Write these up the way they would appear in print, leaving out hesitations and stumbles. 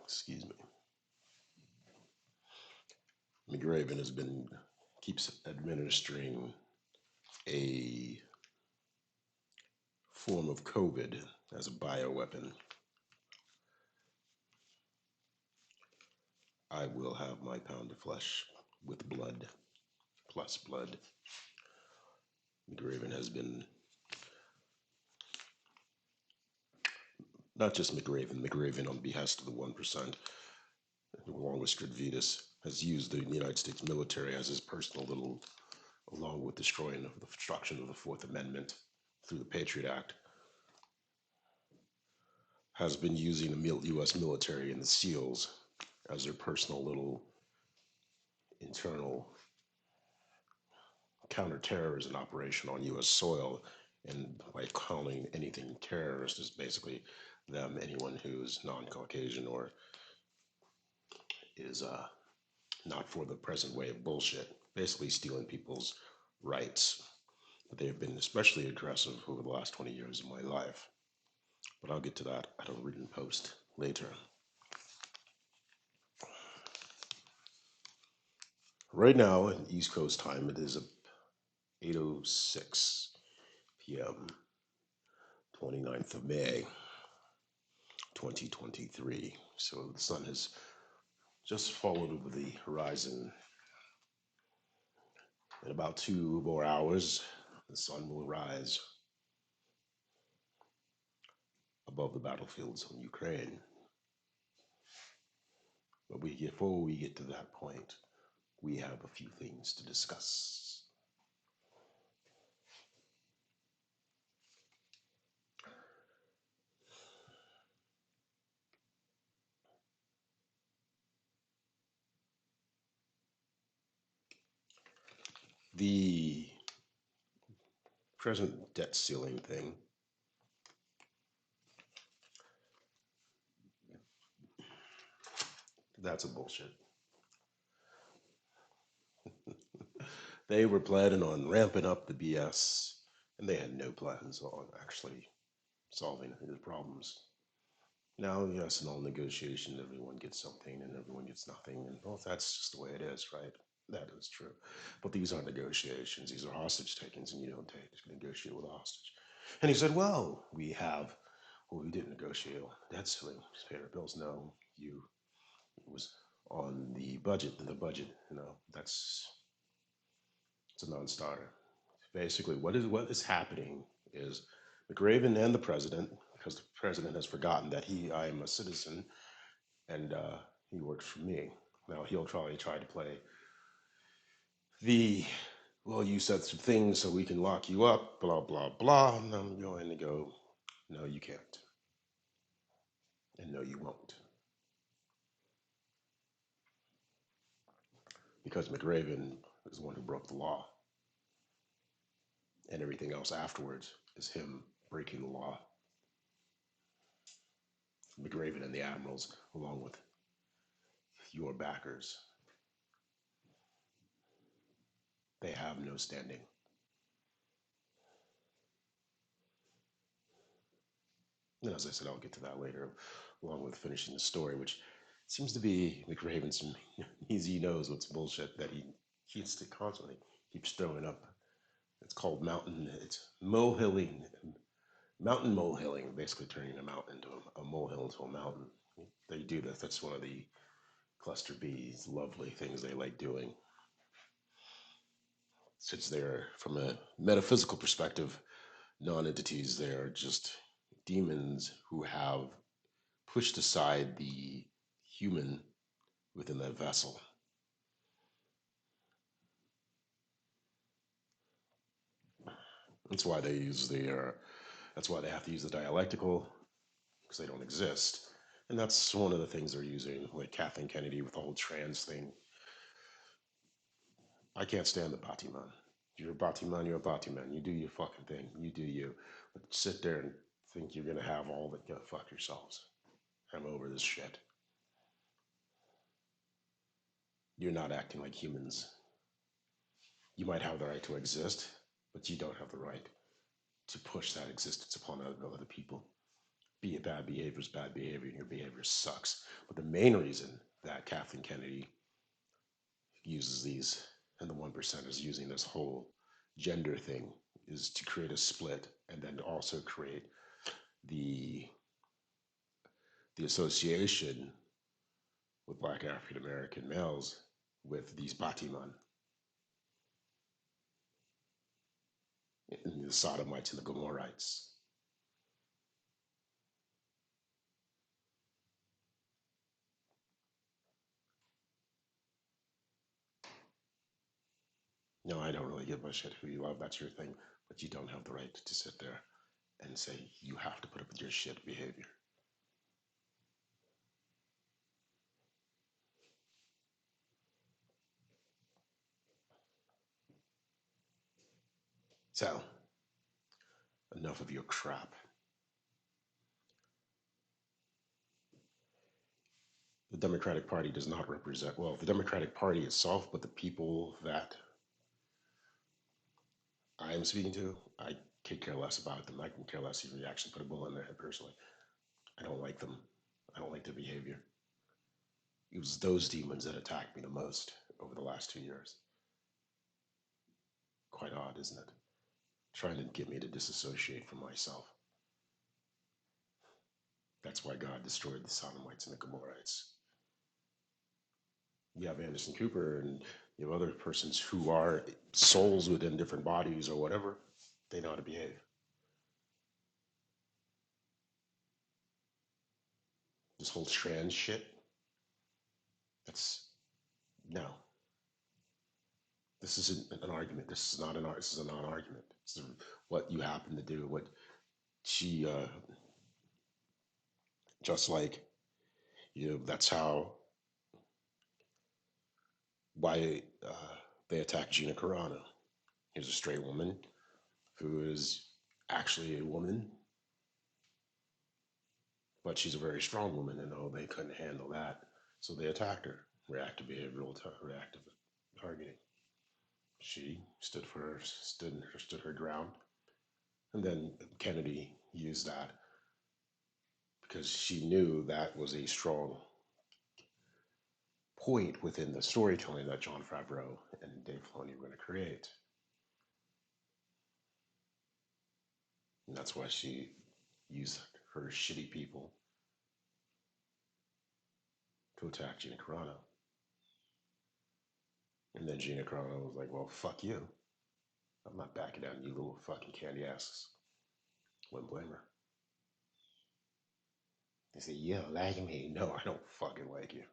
Excuse me. McRaven keeps administering a form of COVID as a bioweapon. I will have my pound of flesh with blood, plus blood. McRaven has been, not just McRaven on behest of the 1%, along with Stradvitas, has used the United States military as his personal little, along with destroying the destruction of the Fourth Amendment through the Patriot Act, has been using the U.S. military and the SEALs as their personal little internal counterterrorism operation on U.S. soil. And by calling anything terrorist is basically anyone who's non-Caucasian or is not for the present way of bullshit, basically stealing people's rights. But they have been especially aggressive over the last 20 years of my life. But I'll get to that at a written post later. Right now, in East Coast time, it is 8:06 p.m., 29th of May, 2023. So the sun has just fallen over the horizon. In about 2 more hours, the sun will rise above the battlefields in Ukraine. But before we get to that point, we have a few things to discuss. The present debt ceiling thing, that's a bullshit. They were planning on ramping up the BS, and they had no plans on actually solving the problems. Now, yes, in all negotiations, everyone gets something and everyone gets nothing, and well, that's just the way it is, right? That is true. But these aren't negotiations; these are hostage takings, and you don't negotiate with a hostage. And he said, "Well, we didn't negotiate debt ceiling, pay our bills. No, it was on the budget, and the budget, that's it's a non-starter. Basically, what is happening is McRaven and the president, because the president has forgotten that I am a citizen, and he works for me. Now he'll try to play the well, you said some things so we can lock you up, blah blah blah. And I'm going to go, no, you can't, and no, you won't, because McRaven is the one who broke the law, and everything else afterwards is him breaking the law. McRaven and the admirals, along with your backers, they have no standing. And as I said, I'll get to that later, along with finishing the story, which seems to be McRaven's. He knows what's bullshit that he keeps to constantly keeps throwing up. It's called mountain. It's molehilling, mountain molehilling, basically turning a mountain into a molehill into a mountain. They do that. That's one of the cluster bees, lovely things they like doing. Since they're, from a metaphysical perspective, non-entities, they're just demons who have pushed aside the human within that vessel. That's why they use that's why they have to use the dialectical, because they don't exist. And that's one of the things they're using, like Kathleen Kennedy with the whole trans thing. I can't stand the Batiman. If you're a Batiman, you're a Batiman. You do your fucking thing. You do you. But sit there and think you're gonna have all that, go fuck yourselves. I'm over this shit. You're not acting like humans. You might have the right to exist, but you don't have the right to push that existence upon other people. be a bad behavior is bad behavior and your behavior sucks. But the main reason that Kathleen Kennedy uses these and the 1% is using this whole gender thing is to create a split and then to also create the the association with black African American males with these Batiman and the Sodomites and the Gomorrites. No, I don't really give a shit who you love. That's your thing. But you don't have the right to sit there and say you have to put up with your shit behavior. So, enough of your crap. The Democratic Party does not represent, well, the Democratic Party itself, but the people that I am speaking to, I could care less about them. I can care less if you actually put a bullet in their head personally. I don't like them. I don't like their behavior. It was those demons that attacked me the most over the last 2 years. Quite odd, isn't it? Trying to get me to disassociate from myself. That's why God destroyed the Sodomites and the Gomorrites. You have Anderson Cooper and you have other persons who are souls within different bodies or whatever. They know how to behave. This whole trans shit, that's no. This isn't an argument. This is not an This is a non-argument. This is what you happen to do. What she, just like that's how why they attacked Gina Carano. Here's a straight woman who is actually a woman, but she's a very strong woman, and oh, they couldn't handle that, so they attacked her. Reactive targeting. She stood her ground, and then Kennedy used that because she knew that was a strong point within the storytelling that Jon Favreau and Dave Filoni were going to create. And that's why she used her shitty people to attack Gina Carano. And then Gina Carano was like, well, fuck you. I'm not backing down, you little fucking candy asses. Wouldn't blame her. They say, you don't like me. No, I don't fucking like you.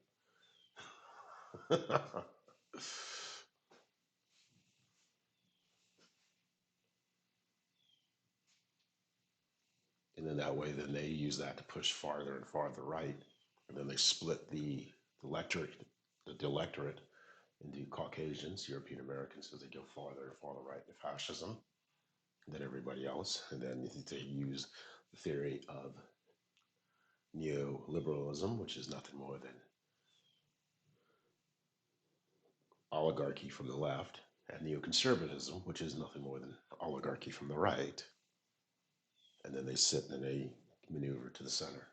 And then that way, then they use that to push farther and farther right. And then they split the electorate, the electorate into Caucasians, European Americans, as they go farther and farther right into fascism than everybody else. And then they use the theory of neoliberalism, which is nothing more than oligarchy from the left, and neoconservatism, which is nothing more than oligarchy from the right. And then they sit and they maneuver to the center,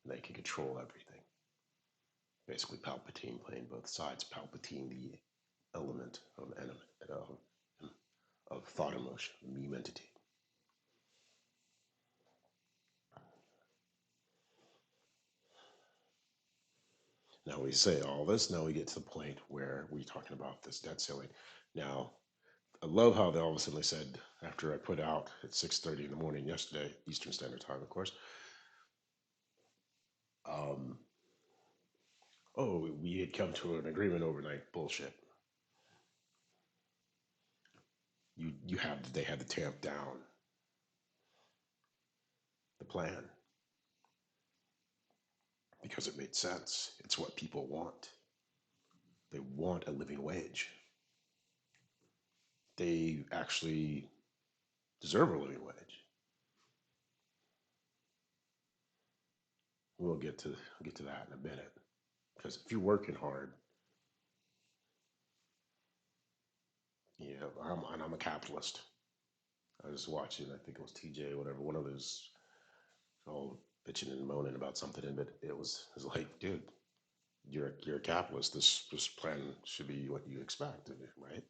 and they can control everything. Basically, Palpatine playing both sides. Palpatine, the element of thought emotion, the meme entity. Now we say all this. Now we get to the point where we're talking about this debt ceiling. Now, I love how they all of a sudden they said after I put out at 6:30 in the morning yesterday, Eastern Standard Time, of course. Um, oh, we had come to an agreement overnight. Bullshit. They had to tamp down the plan because it made sense. It's what people want. They want a living wage. They actually deserve a living wage. We'll get to that in a minute. Because if you're working hard, I'm a capitalist. I was watching, I think it was TJ, whatever, one of those. Oh, bitching and moaning about something, but it was like, dude, you're a capitalist. This plan should be what you expect, right?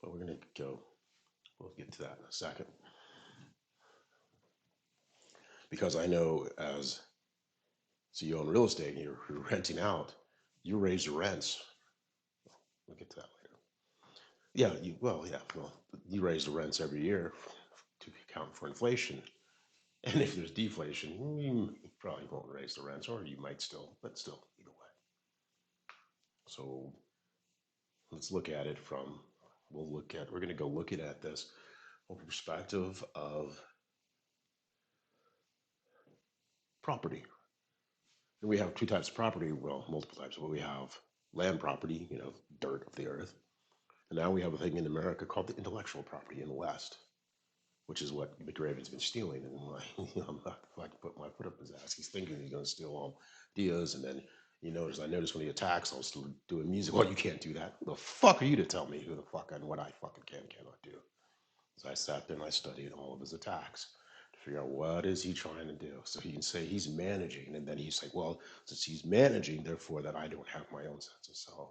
But we're gonna go. We'll get to that in a second because I know as so you own real estate and you're renting out, you raise your rents. We'll get to that later. Yeah, well, you raise the rents every year to account for inflation. And if there's deflation, you probably won't raise the rents, or you might still, but still, either way. So let's look at it from, we're going to go looking at this from the perspective of property. And we have two types of property, well, multiple types, but we have land property, dirt of the earth. And now we have a thing in America called the intellectual property in the West, which is what McRaven's been stealing. And I'm not fucking put my foot up his ass. He's thinking he's going to steal all ideas. And then I noticed when he attacks, I was still doing music. Well, you can't do that. Who the fuck are you to tell me who the fuck and what I fucking can and cannot do? So I sat there and I studied all of his attacks to figure out what is he trying to do. So he can say he's managing, and then he's like, well, since he's managing, therefore that I don't have my own sense of self.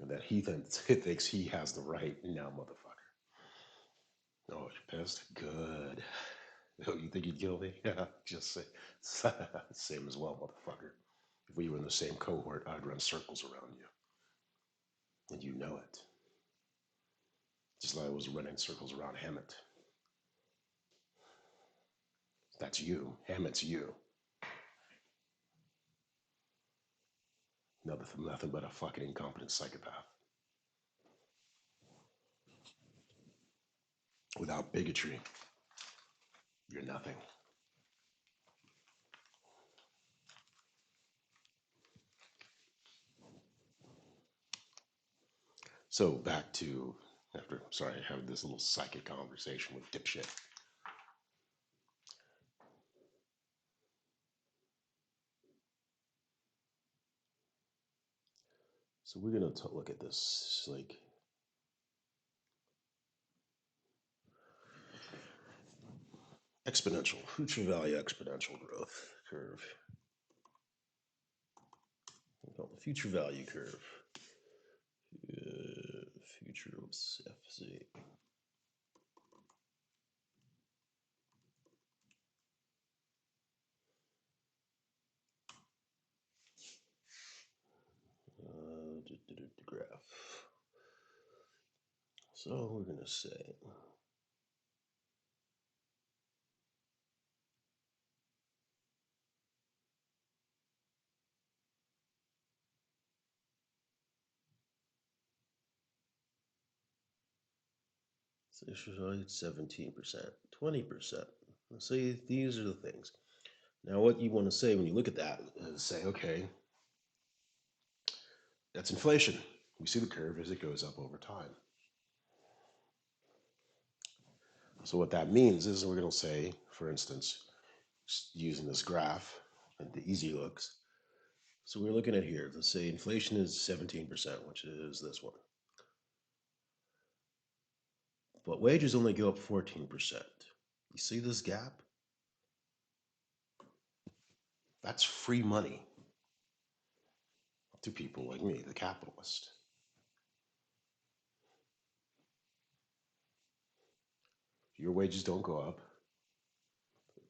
And that he then thinks he has the right now, motherfucker. Oh, you're pissed? Good. Oh, you think you'd kill me? Yeah, just say same as well, motherfucker. If we were in the same cohort, I'd run circles around you, and you know it. Just like I was running circles around Hammett. That's you. Hammett's you. Nothing but a fucking incompetent psychopath. Without bigotry, you're nothing. So back to sorry, I have this little psychic conversation with dipshit. So we're gonna look at this like exponential, future value exponential growth curve. We call it the future value curve. Future FZ. Graph. So we're gonna say so 17%, 20%. Let's say these are the things. Now, what you want to say when you look at that is say, okay, that's inflation. We see the curve as it goes up over time. So what that means is we're going to say, for instance, using this graph and the easy looks. So we're looking at here, let's say inflation is 17%, which is this one. But wages only go up 14%. You see this gap? That's free money to people like me, the capitalist. Your wages don't go up.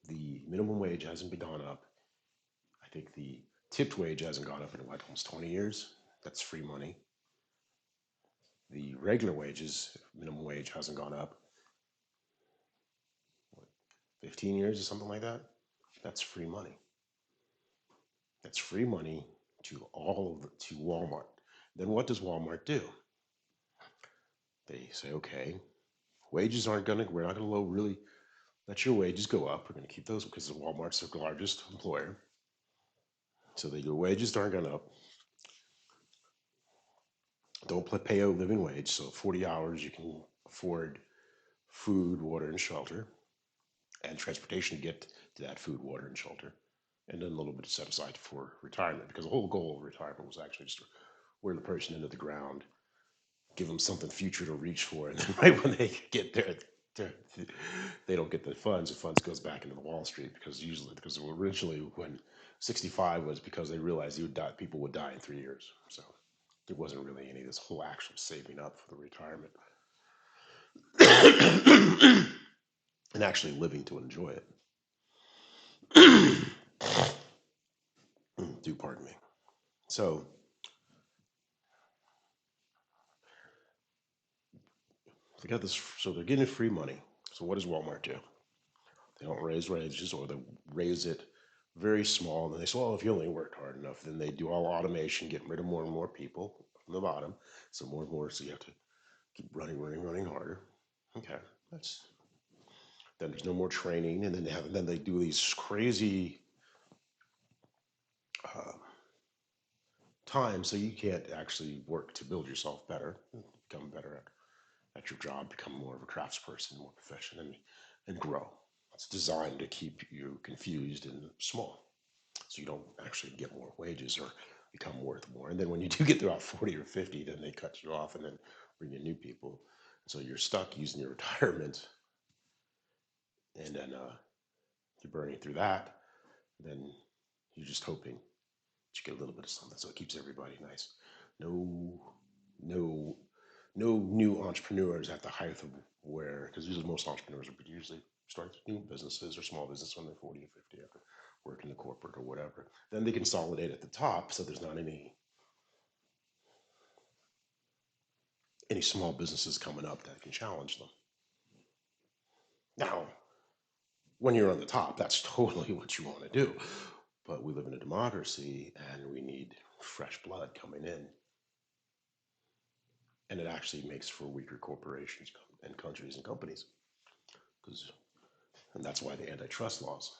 The minimum wage hasn't been gone up. I think the tipped wage hasn't gone up in what, almost 20 years. That's free money. The regular wages, minimum wage hasn't gone up. What, 15 years or something like that? That's free money. That's free money to to Walmart. Then what does Walmart do? They say, okay, wages aren't gonna, we're not gonna really let your wages go up. We're gonna keep those because Walmart's the largest employer. So that your wages aren't going up. Don't pay a living wage. So 40 hours, you can afford food, water, and shelter, and transportation to get to that food, water, and shelter. And then a little bit set aside for retirement, because the whole goal of retirement was actually just to wear the person into the ground, give them something future to reach for, and then right when they get there, They're- they don't get the funds. The funds goes back into the Wall Street because originally when 65 was because they realized people would die in 3 years. So there wasn't really any of this whole actual saving up for the retirement and actually living to enjoy it. Do pardon me. So they got this. So they're getting free money. So what does Walmart do? They don't raise wages, or they raise it very small. And then they say, well, if you only worked hard enough, then they do all automation, getting rid of more and more people from the bottom. So more and more. So you have to keep running harder. Okay, that's then there's no more training, and then they do these crazy uh, times so you can't actually work to build yourself better, become better at your job, become more of a craftsperson, more proficient, and grow. It's designed to keep you confused and small, so you don't actually get more wages or become worth more. And then when you do get to about 40 or 50, then they cut you off and then bring in new people. So you're stuck using your retirement, and then you're burning through that. Then you're just hoping that you get a little bit of something, so it keeps everybody nice. No, no, no new entrepreneurs at the height of where, because usually most entrepreneurs would usually start new businesses or small business when they're 40 or 50 after working the corporate or whatever. Then they consolidate at the top, so there's not any small businesses coming up that can challenge them. Now, when you're on the top, that's totally what you want to do. But we live in a democracy and we need fresh blood coming in. And it actually makes for weaker corporations and countries and companies. Because, and that's why the antitrust laws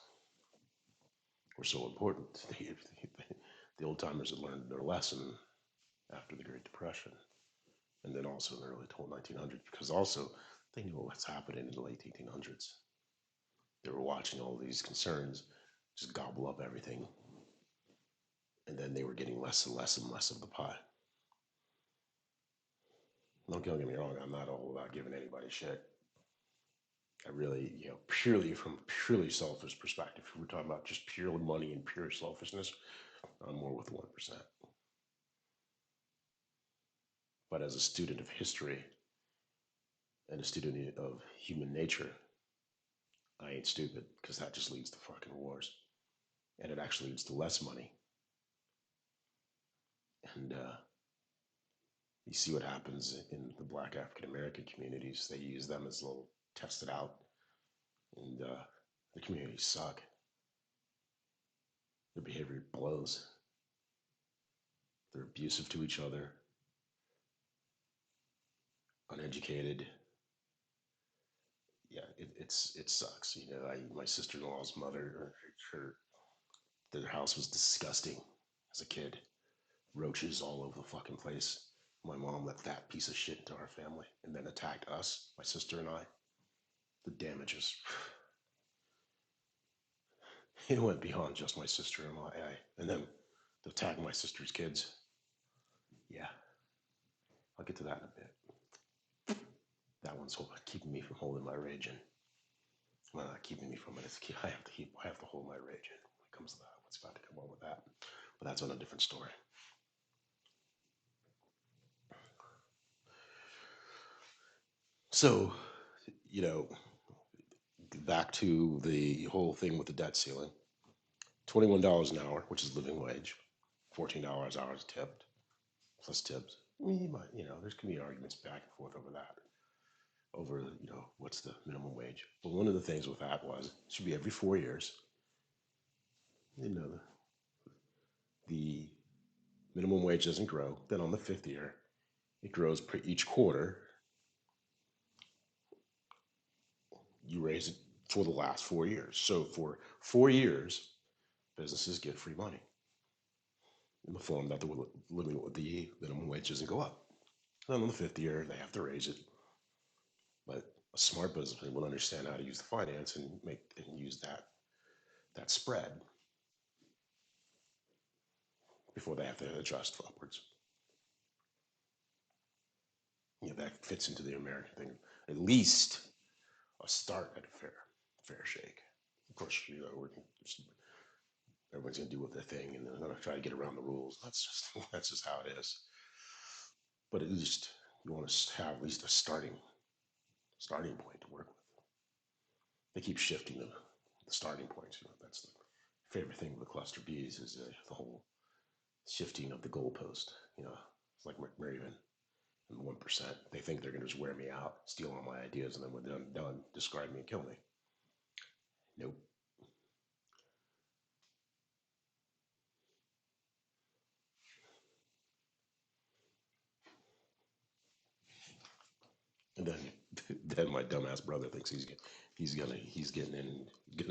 were so important. The old timers had learned their lesson after the Great Depression, and then also in the early 1900s, because also they knew what's happening in the late 1800s. They were watching all these concerns just gobble up everything, and then they were getting less and less and less of the pie. Don't get me wrong, I'm not all about giving anybody shit. I really, purely from a purely selfish perspective, if we're talking about just pure money and pure selfishness, I'm more with the 1%. But as a student of history and a student of human nature, I ain't stupid because that just leads to fucking wars. And it actually leads to less money. And you see what happens in the black African American communities. They use them as a little test it out. And the communities suck. Their behavior blows. They're abusive to each other, uneducated. Yeah, it sucks. My sister-in-law's mother, their house was disgusting as a kid. Roaches all over the fucking place. My mom let that piece of shit into our family and then attacked us, my sister and I. The damages. It went beyond just my sister and and then to attack my sister's kids. Yeah, I'll get to that in a bit. That one's keeping me from holding my rage in. Well, not keeping me from it. I have to hold my rage in when it comes to that. What's about to come on with that? But that's on a different story. So, you know, back to the whole thing with the debt ceiling. $21 an hour, which is living wage. $14 an hour is tipped, plus tips. I mean, there's gonna be arguments back and forth over that, over what's the minimum wage. But one of the things with that was it should be every 4 years. You know, the minimum wage doesn't grow. Then on the fifth year, it grows per each quarter. You raise it for the last 4 years. So for 4 years, businesses get free money in the form that the minimum wage doesn't go up. Then on the fifth year, they have to raise it. But a smart businessman will understand how to use the finance and use that spread before they have to adjust upwards. That fits into the American thing. At least a start at a fair shake. Of course, everyone's gonna do what their thing, and they're gonna try to get around the rules. That's just how it is. But at least you want to have at least a starting point to work with. They keep shifting the starting points. That's the favorite thing with the cluster Bs is the whole shifting of the goalpost. It's like Merriman and the 1%. They think they're going to just wear me out, steal all my ideas, and then when they're done, describe me and kill me. Nope. And then, then my dumbass brother thinks he's gonna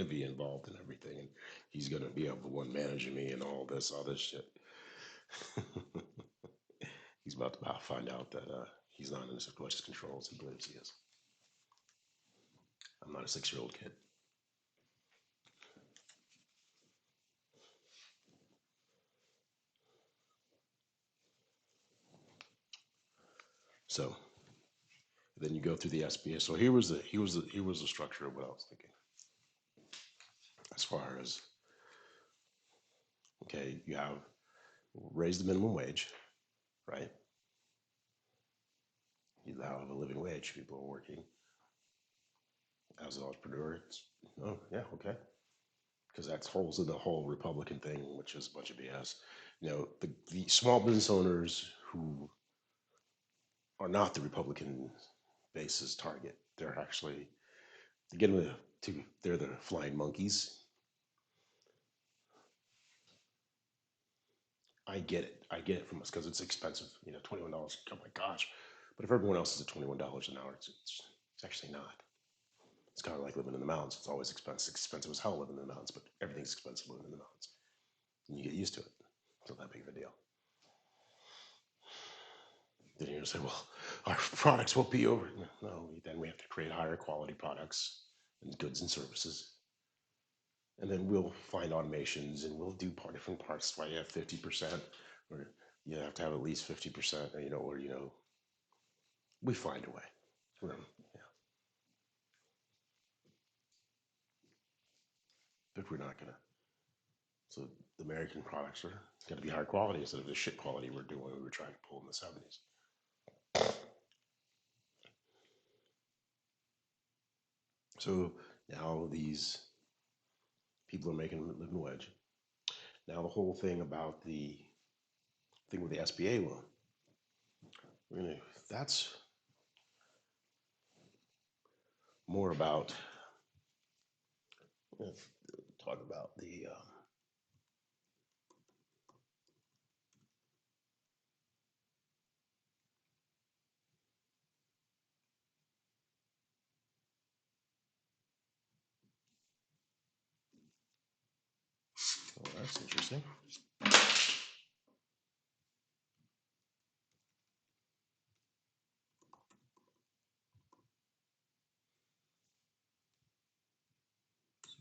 be involved in everything, and he's gonna be able to one managing me and all this shit. He's about to find out that he's not in as much control as he believes he is. I'm not a 6-year-old kid. So then you go through the SBA. So here was the structure of what I was thinking. As far as okay, you have raise the minimum wage, right? You now have a living wage. People are working as an entrepreneur. Oh yeah, okay. Because that's holes in the whole Republican thing, which is a bunch of BS. The small business owners who are not the Republican base's target, they're actually they're the flying monkeys. I get it. I get it from us because it's expensive. $21. Oh my gosh! But if everyone else is at $21 an hour, it's actually not. It's kind of like living in the mountains. It's always expensive. It's expensive as hell living in the mountains, but everything's expensive living in the mountains, and you get used to it. It's not that big of a deal. Then you're gonna say, well, our products won't be over. No, then we have to create higher quality products and goods and services, and then we'll find automations and we'll do different parts. That's why you have 50%, or you have to have at least 50%, or we find a way. Yeah. But we're not gonna. So the American products are going to be higher quality instead of the shit quality we were trying to pull in the 70s. So now these people are making a living wage. Now the whole thing about the thing with the SBA loan, that's more about talk about the oh, that's interesting.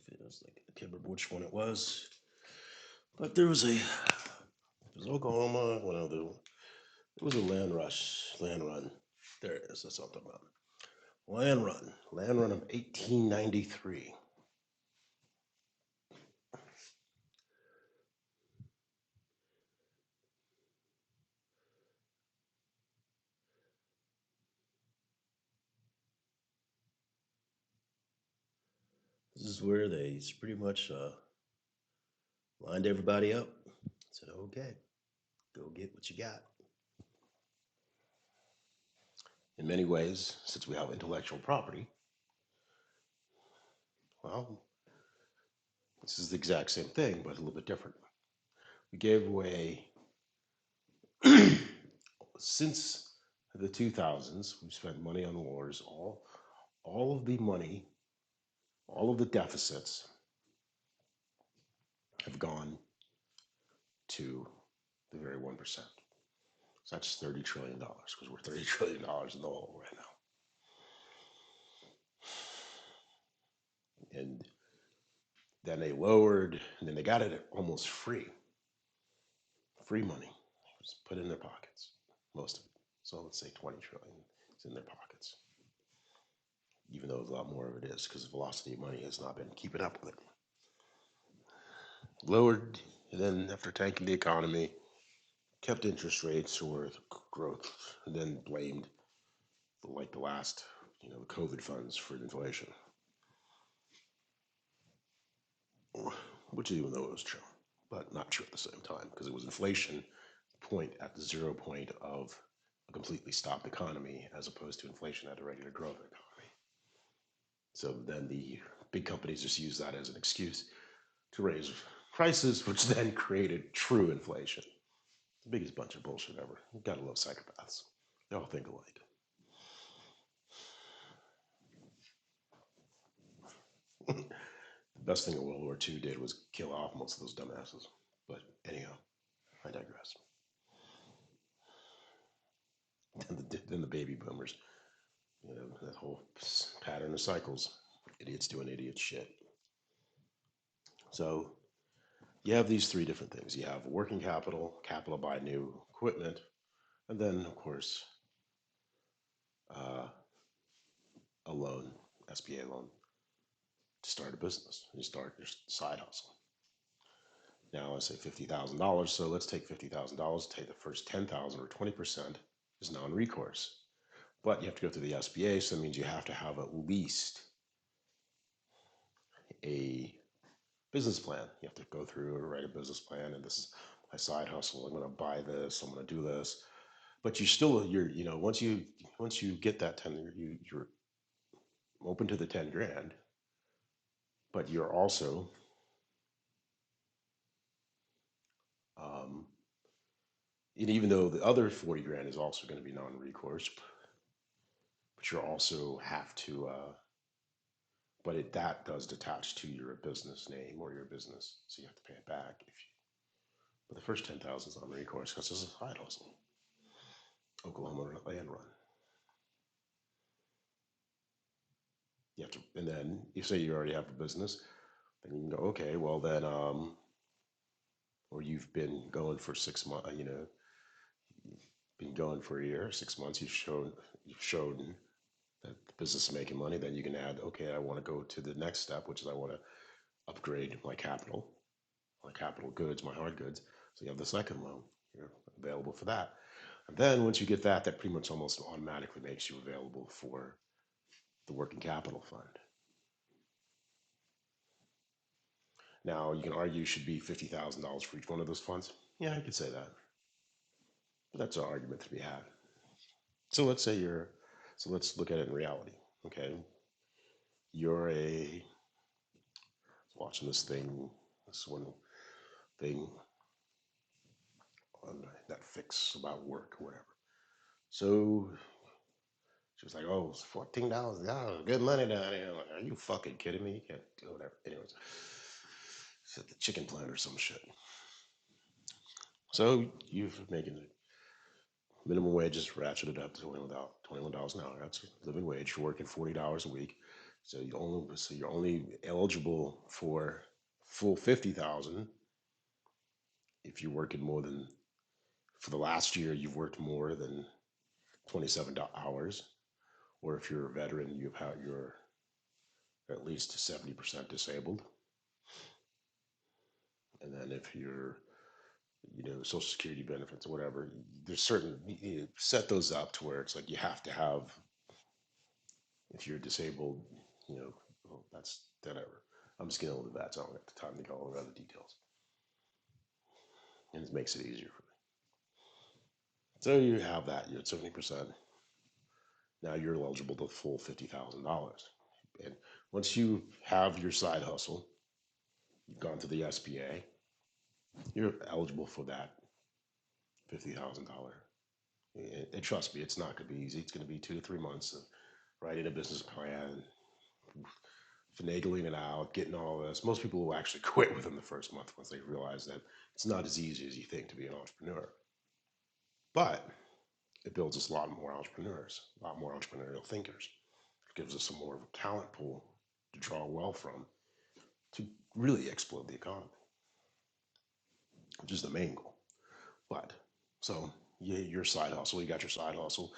It was like I can't remember which one it was, but there was Oklahoma. It was a land run. There it is. That's what I'm talking about. Land run of 1893. This is where they pretty much lined everybody up. Said, okay, go get what you got. In many ways, since we have intellectual property, well, this is the exact same thing, but a little bit different. We gave away, since the 2000s, we've spent money on wars. All of the money, all of the deficits have gone to the very 1%. So that's $30 trillion because we're $30 trillion in the hole right now. And then they lowered, and then they got it almost free. Free money. It was put in their pockets, most of it. So let's say 20 trillion is in their pockets. even though a lot more of it is because the velocity of money has not been keeping up with it. Lowered, and then after tanking the economy, kept interest rates or growth, and then blamed like the last, the COVID funds for inflation, which even though it was true, but not true at the same time because it was inflation point at the 0 point of a completely stopped economy as opposed to inflation at a regular growth economy. So then the big companies just use that as an excuse to raise prices, which then created true inflation. The biggest bunch of bullshit ever. You gotta love psychopaths. They all think alike. The best thing that World War II did was kill off most of those dumbasses. But anyhow, I digress. Then the baby boomers, that whole pattern of cycles. Idiots doing idiot shit. So you have these three different things. You have working capital, capital buy new equipment, and then, of course, uh, a loan, SBA loan, to start a business. You start your side hustle. Now, let's say $50,000. So let's take $50,000. Take the first 10,000 or 20% is non-recourse. But you have to go through the SBA, so that means you have to have at least a business plan. You have to go through and write a business plan, and this is my side hustle. I'm going to buy this. I'm going to do this. But once you get that 10, you're open to the 10 grand, but you're also um, and even though the other 40 grand is also going to be non-recourse, but you also have to but that does detach to your business name or your business, so you have to pay it back if you. But the first 10,000 is non-recourse because it's a side hustle. Oklahoma land run. You have to, and then you say you already have a business, then you can go, okay, well then, or you've been going for 6 months, been going for a year, 6 months. You've shown that the business is making money. Then you can add, okay, I want to go to the next step, which is I want to upgrade my capital goods, my hard goods. So you have the second loan. You're available for that. And then once you get that, that pretty much almost automatically makes you available for the working capital fund. Now you can argue it should be $50,000 for each one of those funds. Yeah, I could say that. But that's an argument to be had. So let's say so let's look at it in reality. Okay, you're watching this one thing on Netflix about work or whatever. So she was like, "Oh, it's $14. Yeah, good money down here." I'm like, are you fucking kidding me? You can't do whatever. Anyways, it's at the chicken plant or some shit. So you're making minimum wage is ratcheted up to $21 an hour. That's living wage. You're working 40 hours a week, so you're only eligible for full 50,000 if you're working more than for the last year you've worked more than 27 hours, or if you're a veteran you're at least 70% disabled, and then if you're social security benefits or whatever, there's certain you set those up to where it's like you have to have. If you're disabled, you know, well, that's whatever. I'm just getting into that, so I don't have the time to go over other details. And it makes it easier for me. So you have that, you're at 70%. Now you're eligible to the full $50,000. And once you have your side hustle, you've gone to the SBA, you're eligible for that $50,000. And trust me, it's not going to be easy. It's going to be 2 to 3 months of writing a business plan, finagling it out, getting all this. Most people will actually quit within the first month once they realize that it's not as easy as you think to be an entrepreneur. But it builds us a lot more entrepreneurs, a lot more entrepreneurial thinkers. It gives us a more talent pool to draw well from to really explode the economy, which is the main goal. But so your side hustle, you got your side hustle.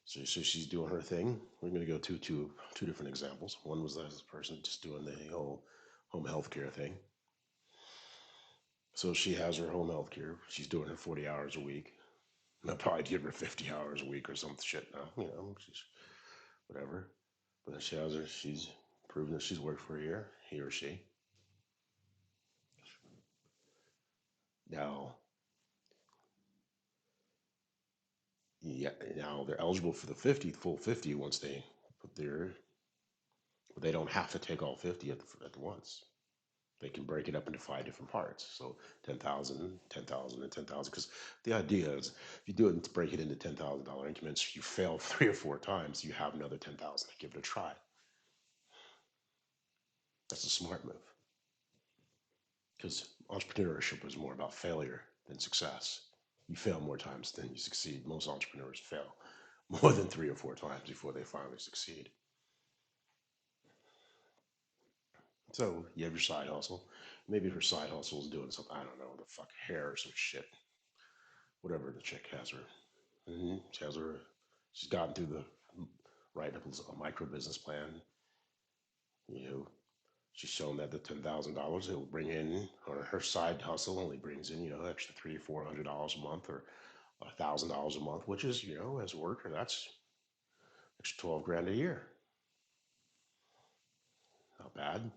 So she's doing her thing. We're going to go to two different examples. One was this person just doing the whole home health care thing. So she has her home health care. She's doing her 40 hours a week. I'll probably give her 50 hours a week or some shit now. She's whatever. But then she has her. She's proven that she's worked for a year. He or she. Now, yeah. Now they're eligible for the 50, full 50 once they put their. But they don't have to take all 50 at the once. They can break it up into five different parts. So 10,000, 10,000, and 10,000. Because the idea is if you do it and break it into $10,000 increments, you fail 3 or 4 times, you have another 10,000 to give it a try. That's a smart move. Because entrepreneurship is more about failure than success. You fail more times than you succeed. Most entrepreneurs fail more than 3 or 4 times before they finally succeed. So you have your side hustle. Maybe her side hustle is doing something, I don't know, the fuck hair or some shit. Whatever the chick has her. She has her. She's gotten through the writing up a micro business plan. You know, she's shown that the $10,000 it will bring in, or her side hustle only brings in, extra $300 or $400 a month, or $1,000 a month, which is, as a worker, that's extra 12 grand a year. Not bad.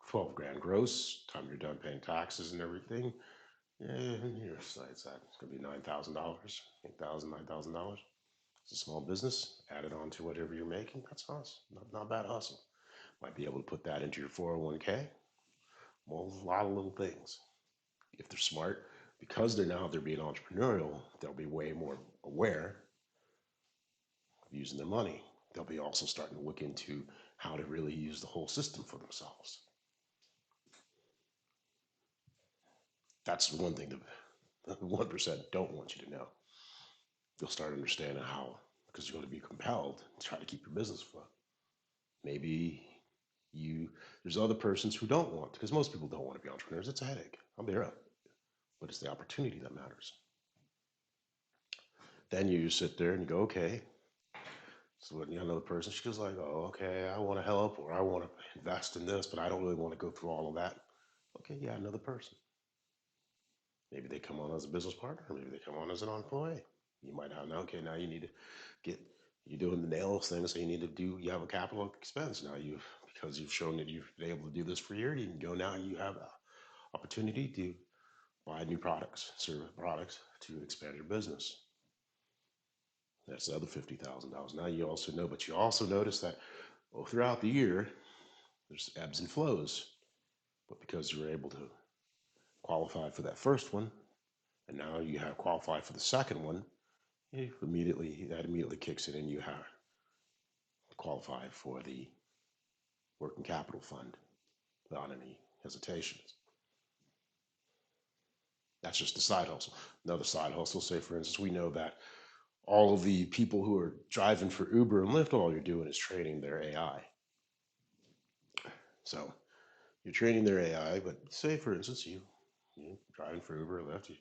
12 grand gross. Time you're done paying taxes and everything, yeah, your side's that it's gonna be $9,000, $8,000, $9,000. It's a small business. Add it on to whatever you're making. That's awesome. Not bad hustle. Might be able to put that into your 401k. Well, a lot of little things. If they're smart, because they're being entrepreneurial, they'll be way more aware of using their money. They'll be also starting to look into how to really use the whole system for themselves. That's the one thing the 1% don't want you to know. You'll start understanding how, because you're going to be compelled to try to keep your business afloat. Maybe you there's other persons who don't want, because most people don't want to be entrepreneurs. It's a headache. I'll be right, but it's the opportunity that matters. Then you sit there and you go, okay. So when another person, she goes like, oh, okay, I want to help or I want to invest in this, but I don't really want to go through all of that. Okay, yeah, another person. Maybe they come on as a business partner, or maybe they come on as an employee. You might have, okay, now you need to get, you're doing the nails thing, so you have a capital expense. Now because you've shown that you've been able to do this for a year, you can go now and you have an opportunity to buy new products, service products to expand your business. That's the other $50,000. Now you also know, but you also notice that throughout the year, there's ebbs and flows. But because you were able to qualify for that first one, and now you have qualified for the second one, that immediately kicks in, and you have qualified for the working capital fund without any hesitations. That's just the side hustle. Another side hustle, say for instance, we know that all of the people who are driving for Uber and Lyft, all you're doing is training their AI. So you're training their AI, but say for instance, you driving for Uber or Lyft,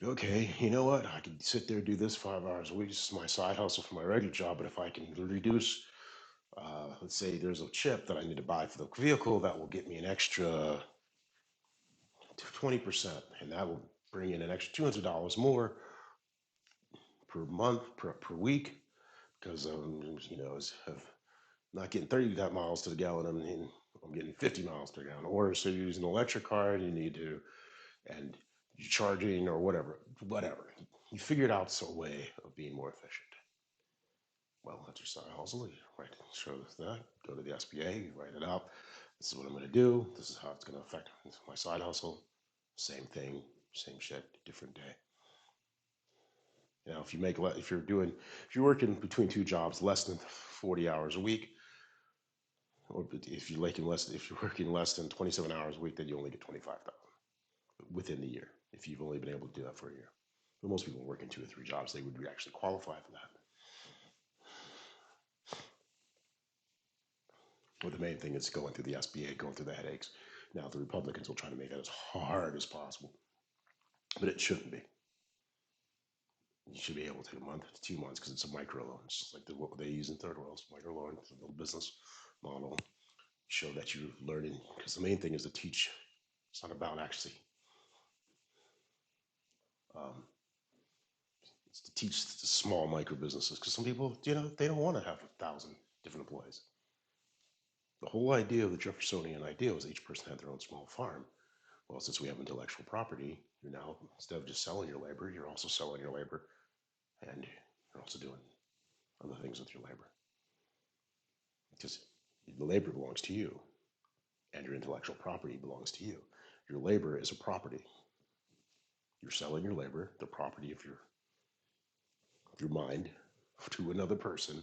okay, you know what? I can sit there and do this 5 hours a week. This is my side hustle for my regular job. But if I can reduce, let's say there's a chip that I need to buy for the vehicle that will get me an extra 20%, and that will bring in an extra $200 more per month, per week, because have not getting 30 miles to the gallon. I'm getting 50 miles to the gallon. Or so you're using an electric car and you need to, and you're charging or whatever. You figured out some way of being more efficient. Well, that's your side hustle. You write, show that, go to the SBA, you write it out. This is what I'm going to do. This is how it's going to affect my side hustle. Same thing, same shit, different day. If if you're working between two jobs, less than 40 hours a week, or if you're working less than 27 hours a week, then you only get 25,000 within the year. If you've only been able to do that for a year, but most people working 2 or 3 jobs, they would actually qualify for that. Well, the main thing is going through the SBA, going through the headaches. Now, the Republicans will try to make that as hard as possible, but it shouldn't be. You should be able to take a month to 2 months because it's a micro loan. It's just like what they use in third world. It's micro loan. It's a little business model. Show that you're learning because the main thing is to teach. It's not about actually. Um, it's to teach the small micro businesses because some people, they don't want to have 1,000 different employees. The whole idea of the Jeffersonian idea was each person had their own small farm. Well, since we have intellectual property, you're now, instead of just selling your labor, you're also selling your labor and you're also doing other things with your labor. Because the labor belongs to you and your intellectual property belongs to you. Your labor is a property. You're selling your labor, the property of your mind, to another person,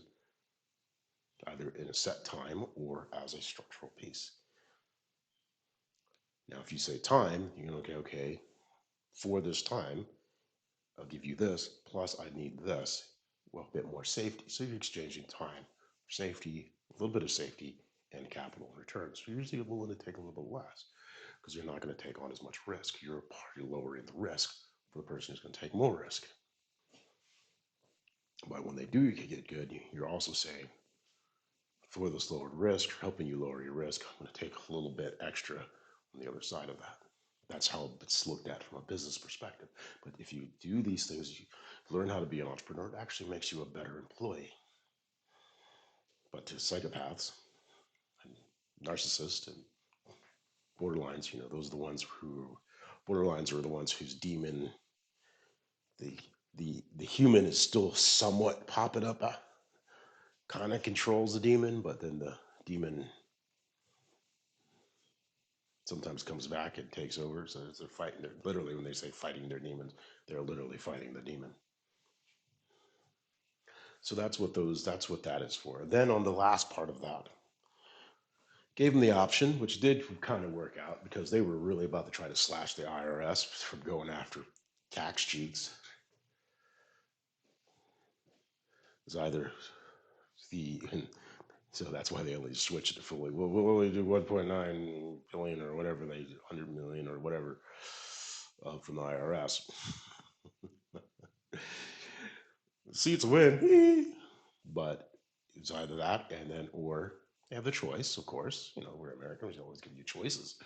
either in a set time or as a structural piece. Now, if you say time, you're going to, okay, for this time, I'll give you this, plus I need this. Well, a bit more safety. So you're exchanging time for safety, a little bit of safety, and capital returns. So you're usually willing to take a little bit less because you're not going to take on as much risk. You're lowering the risk for the person who's going to take more risk. But when they do get good, you're also saying, for this lowered risk, helping you lower your risk, I'm going to take a little bit extra on the other side of that. That's how it's looked at from a business perspective. But if you do these things, you learn how to be an entrepreneur, it actually makes you a better employee. But to psychopaths and narcissists and borderlines, those are the ones who borderlines are the ones whose demon, the the human is still somewhat popping up, kind of controls the demon, but then the demon sometimes comes back and takes over. So they're fighting. They're literally, when they say fighting their demons, they're literally fighting the demon. So that's what that is for. And then on the last part of that, gave them the option, which did kind of work out because they were really about to try to slash the IRS from going after tax cheats. It's either the so that's why they only switched it fully. Well, we'll only do 1.9 billion or whatever, 100 million or whatever from the IRS. See, it's a win, but it's either that and then or they have the choice. Of course, we're Americans; we always give you choices.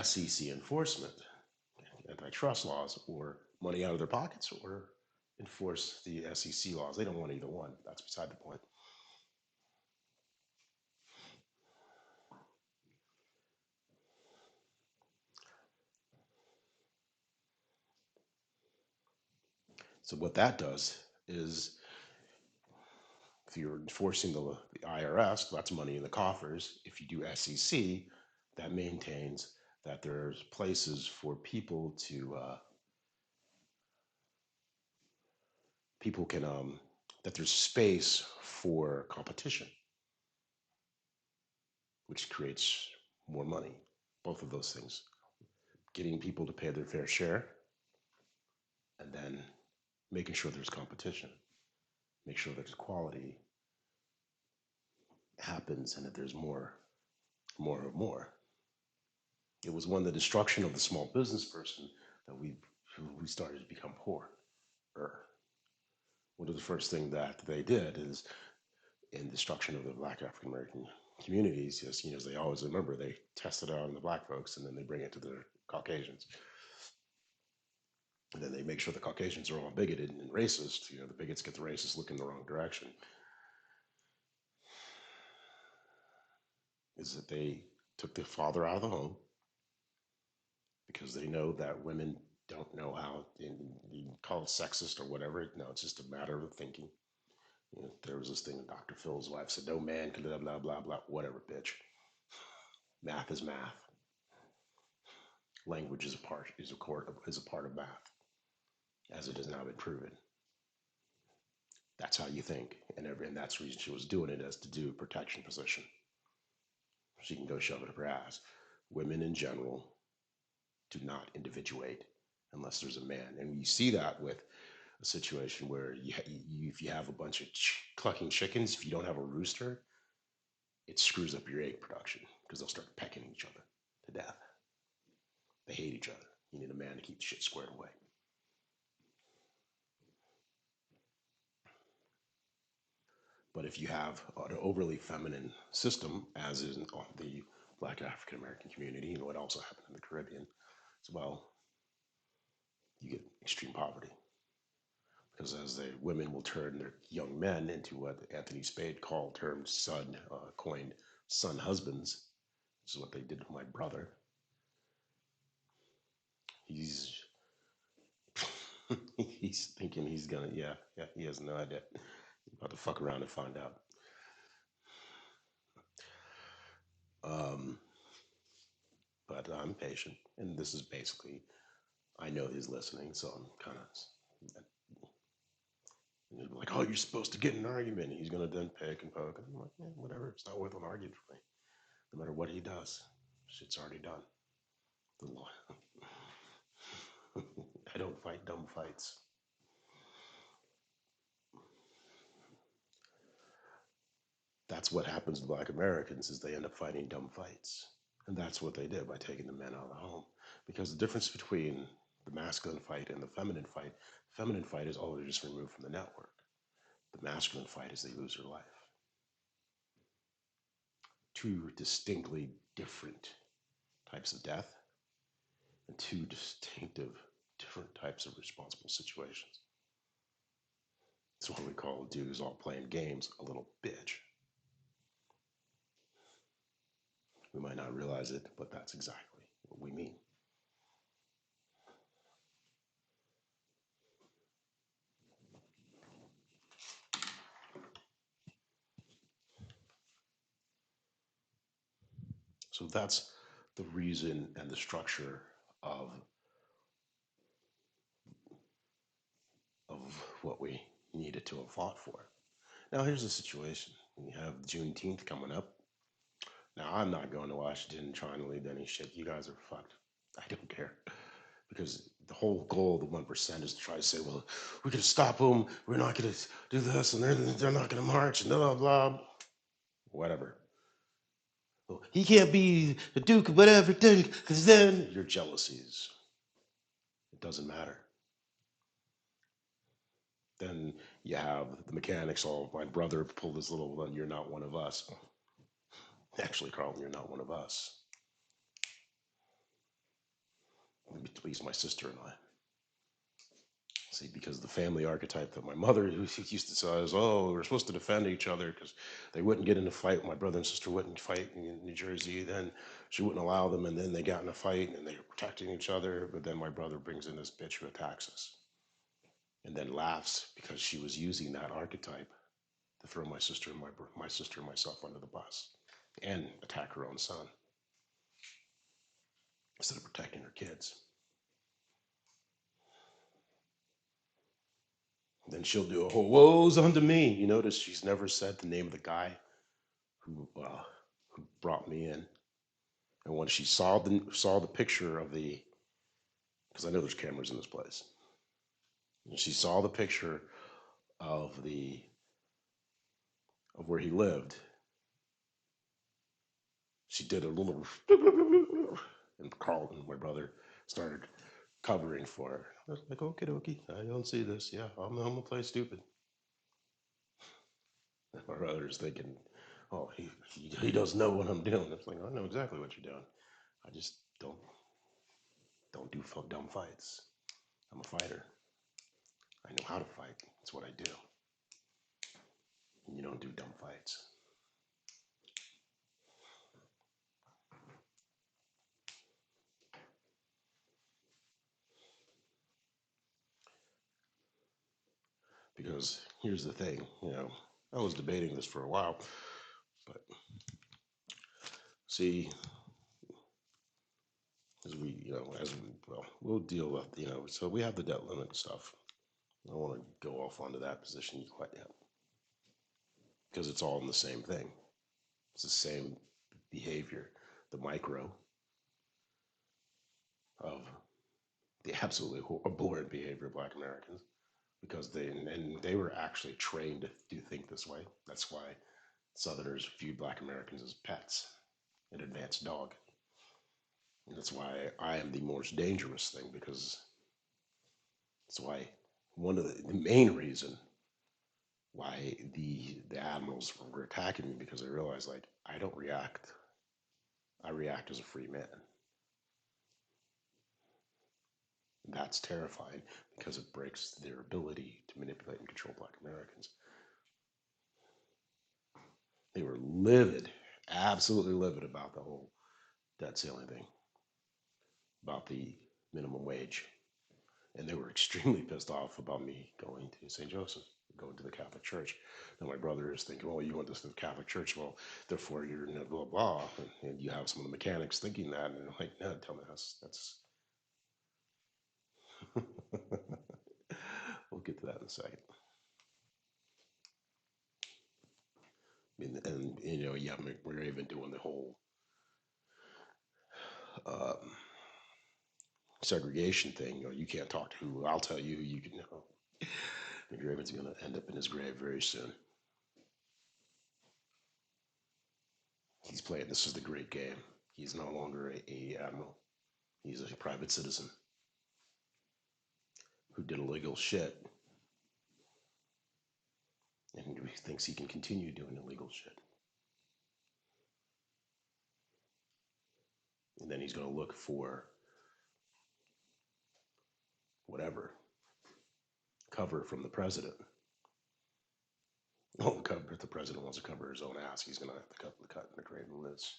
SEC enforcement, antitrust laws, or money out of their pockets, or enforce the SEC laws. They don't want either one. That's beside the point. So what that does is, if you're enforcing the IRS, that's money in the coffers. If you do SEC, that maintains that there's places for people can that there's space for competition, which creates more money. Both of those things, getting people to pay their fair share, and then making sure there's competition, make sure that quality happens, and that there's more. It was when the destruction of the small business person that we started to become poor. One of the first things that they did is, in destruction of the Black African American communities, yes, as they always remember, they test it out on the Black folks and then they bring it to the Caucasians. And then they make sure the Caucasians are all bigoted and racist. The bigots get the racists look in the wrong direction. Is that they took the father out of the home because they know that women don't know how, and you can call it sexist or whatever. No, it's just a matter of thinking. There was this thing that Dr. Phil's wife said, no man can blah, blah, blah, blah, whatever, bitch. Math is math. Language is a part of math, as it has now been proven. That's how you think, and that's the reason she was doing it, as to do protection position. She can go shove it up her ass. Women in general do not individuate unless there's a man, and you see that with a situation where if you have a bunch of clucking chickens, if you don't have a rooster, it screws up your egg production because they'll start pecking each other to death. They hate each other. You need a man to keep the shit squared away. But if you have an overly feminine system, as is in the Black African American community, and what also happened in the Caribbean as well, you get extreme poverty. Because as the women will turn their young men into what Anthony Spade called termed son, coined son husbands. This is what they did to my brother. He's he's thinking he's gonna, yeah, he has no idea. He's about to fuck around and find out. Um, but I'm patient, and this is basically, I know he's listening, so I'm kind of, he'll be like, oh, you're supposed to get in an argument. He's gonna then pick and poke, and I'm like, yeah, whatever. It's not worth an argument for me. No matter what he does, shit's already done. The law. I don't fight dumb fights. That's what happens to Black Americans is they end up fighting dumb fights. And that's what they did by taking the men out of the home. Because the difference between the masculine fight and the feminine fight is, oh, they're just removed from the network. The masculine fight is they lose their life. Two distinctly different types of death and two distinctive different types of responsible situations. That's what we call dudes all playing games a little bitch. We might not realize it, but that's exactly what we mean. So that's the reason and the structure of what we needed to have fought for. Now here's the situation. We have Juneteenth coming up. Now I'm not going to Washington trying to lead any shit. You guys are fucked. I don't care. Because the whole goal of the 1% is to try to say, well, we're going to stop them. We're not going to do this, and they're not going to march, and blah, blah, blah. Whatever. Well, he can't be the Duke of whatever, because then your jealousies. It doesn't matter. Then you have the mechanics all, my brother pulled this little one, you're not one of us. Actually, Carlton, you're not one of us. At least my sister and I. See, because the family archetype that my mother used to say is, oh, we're supposed to defend each other because they wouldn't get in a fight. My brother and sister wouldn't fight in New Jersey. Then she wouldn't allow them, and then they got in a fight and they were protecting each other. But then my brother brings in this bitch who attacks us and then laughs because she was using that archetype to throw my sister and myself under the bus and attack her own son instead of protecting her kids. Then she'll do a whole woes unto me. You notice she's never said the name of the guy who brought me in. And when she saw the picture of the, because I know there's cameras in this place, and she saw the picture of the of where he lived, she did a little, and Carlton, my brother, started covering for her. I was like, okay, dokie, I don't see this. Yeah, I'm gonna play stupid. And my brother's thinking, oh, he doesn't know what I'm doing. It's like, I know exactly what you're doing. I just don't do dumb fights. I'm a fighter. I know how to fight. That's what I do. And you don't do dumb fights. Because here's the thing, I was debating this for a while, but see, as we, well, we'll deal with, so we have the debt limit stuff. I don't want to go off onto that position quite yet because it's all in the same thing. It's the same behavior, the micro of the absolutely abhorrent behavior of Black Americans because they were actually trained to think this way. That's why Southerners viewed Black Americans as pets, an advanced dog. And that's why I am the most dangerous thing because that's why one of the main reason why the admirals were attacking me, because I realized, like, I don't react. I react as a free man. That's terrifying because it breaks their ability to manipulate and control Black Americans. They were livid, absolutely livid about the whole debt ceiling thing, about the minimum wage. And they were extremely pissed off about me going to St. Joseph, going to the Catholic Church. And my brother is thinking, well, you went to the Catholic Church, well, therefore you're blah, blah. And you have some of the mechanics thinking that. And they're like, no, tell me that's we'll get to that in a second. And you know, yeah, we're even doing the whole um, segregation thing. You know, you can't talk to who. I'll tell you who you can know. McRaven's going to end up in his grave very soon. He's playing. This is the great game. He's no longer a admiral. He's a private citizen who did illegal shit, and he thinks he can continue doing illegal shit. And then he's going to look for whatever cover from the president. Oh, if the president wants to cover his own ass, he's going to have to cut McRaven loose.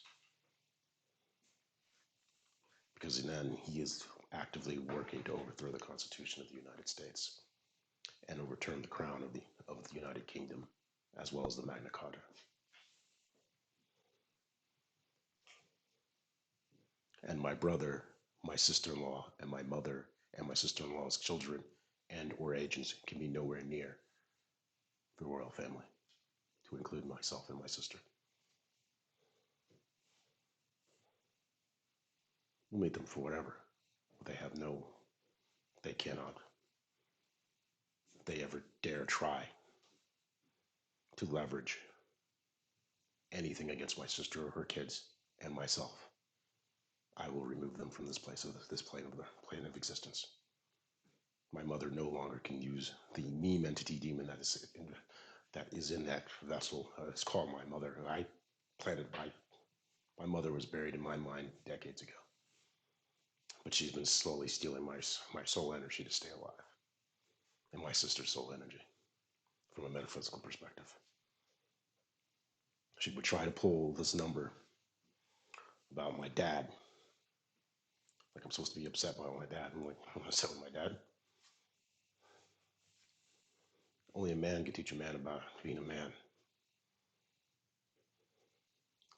Because then he is actively working to overthrow the Constitution of the United States and overturn the crown of the United Kingdom, as well as the Magna Carta. And my brother, my sister-in-law, and my mother, and my sister-in-law's children and or agents can be nowhere near the royal family, to include myself and my sister. We'll meet them for whatever. They cannot, if they ever dare try to leverage anything against my sister or her kids and myself, I will remove them from this plane of existence. My mother no longer can use the meme entity demon that is in that vessel. It's called my mother. I planted my mother was buried in my mind decades ago, but she's been slowly stealing my soul energy to stay alive, and my sister's soul energy from a metaphysical perspective. She would try to pull this number about my dad. Like I'm supposed to be upset about my dad. I'm like, I'm upset with my dad. Only a man can teach a man about being a man.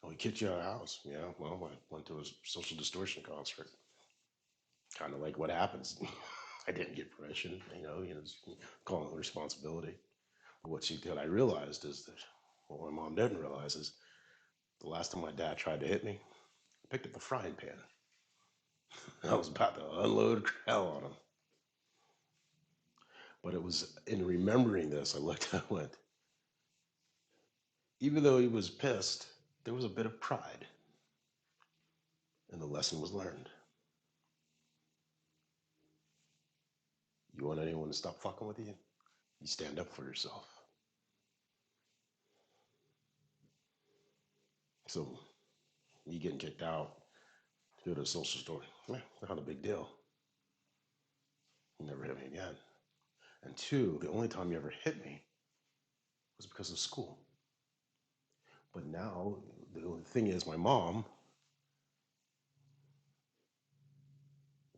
Oh, he kicked you out of the house. Yeah, well, I went to a social distortion concert. Kind of like what happens. I didn't get permission, calling it responsibility. But what she did, I realized is that what my mom didn't realize is the last time my dad tried to hit me, I picked up a frying pan. I was about to unload hell on him. But it was in remembering this, I looked and went, even though he was pissed, there was a bit of pride. And the lesson was learned. You want anyone to stop fucking with you? You stand up for yourself. So, me getting kicked out to go to a social store, not a big deal. You never hit me again. And two, the only time you ever hit me was because of school. But now, the thing is, my mom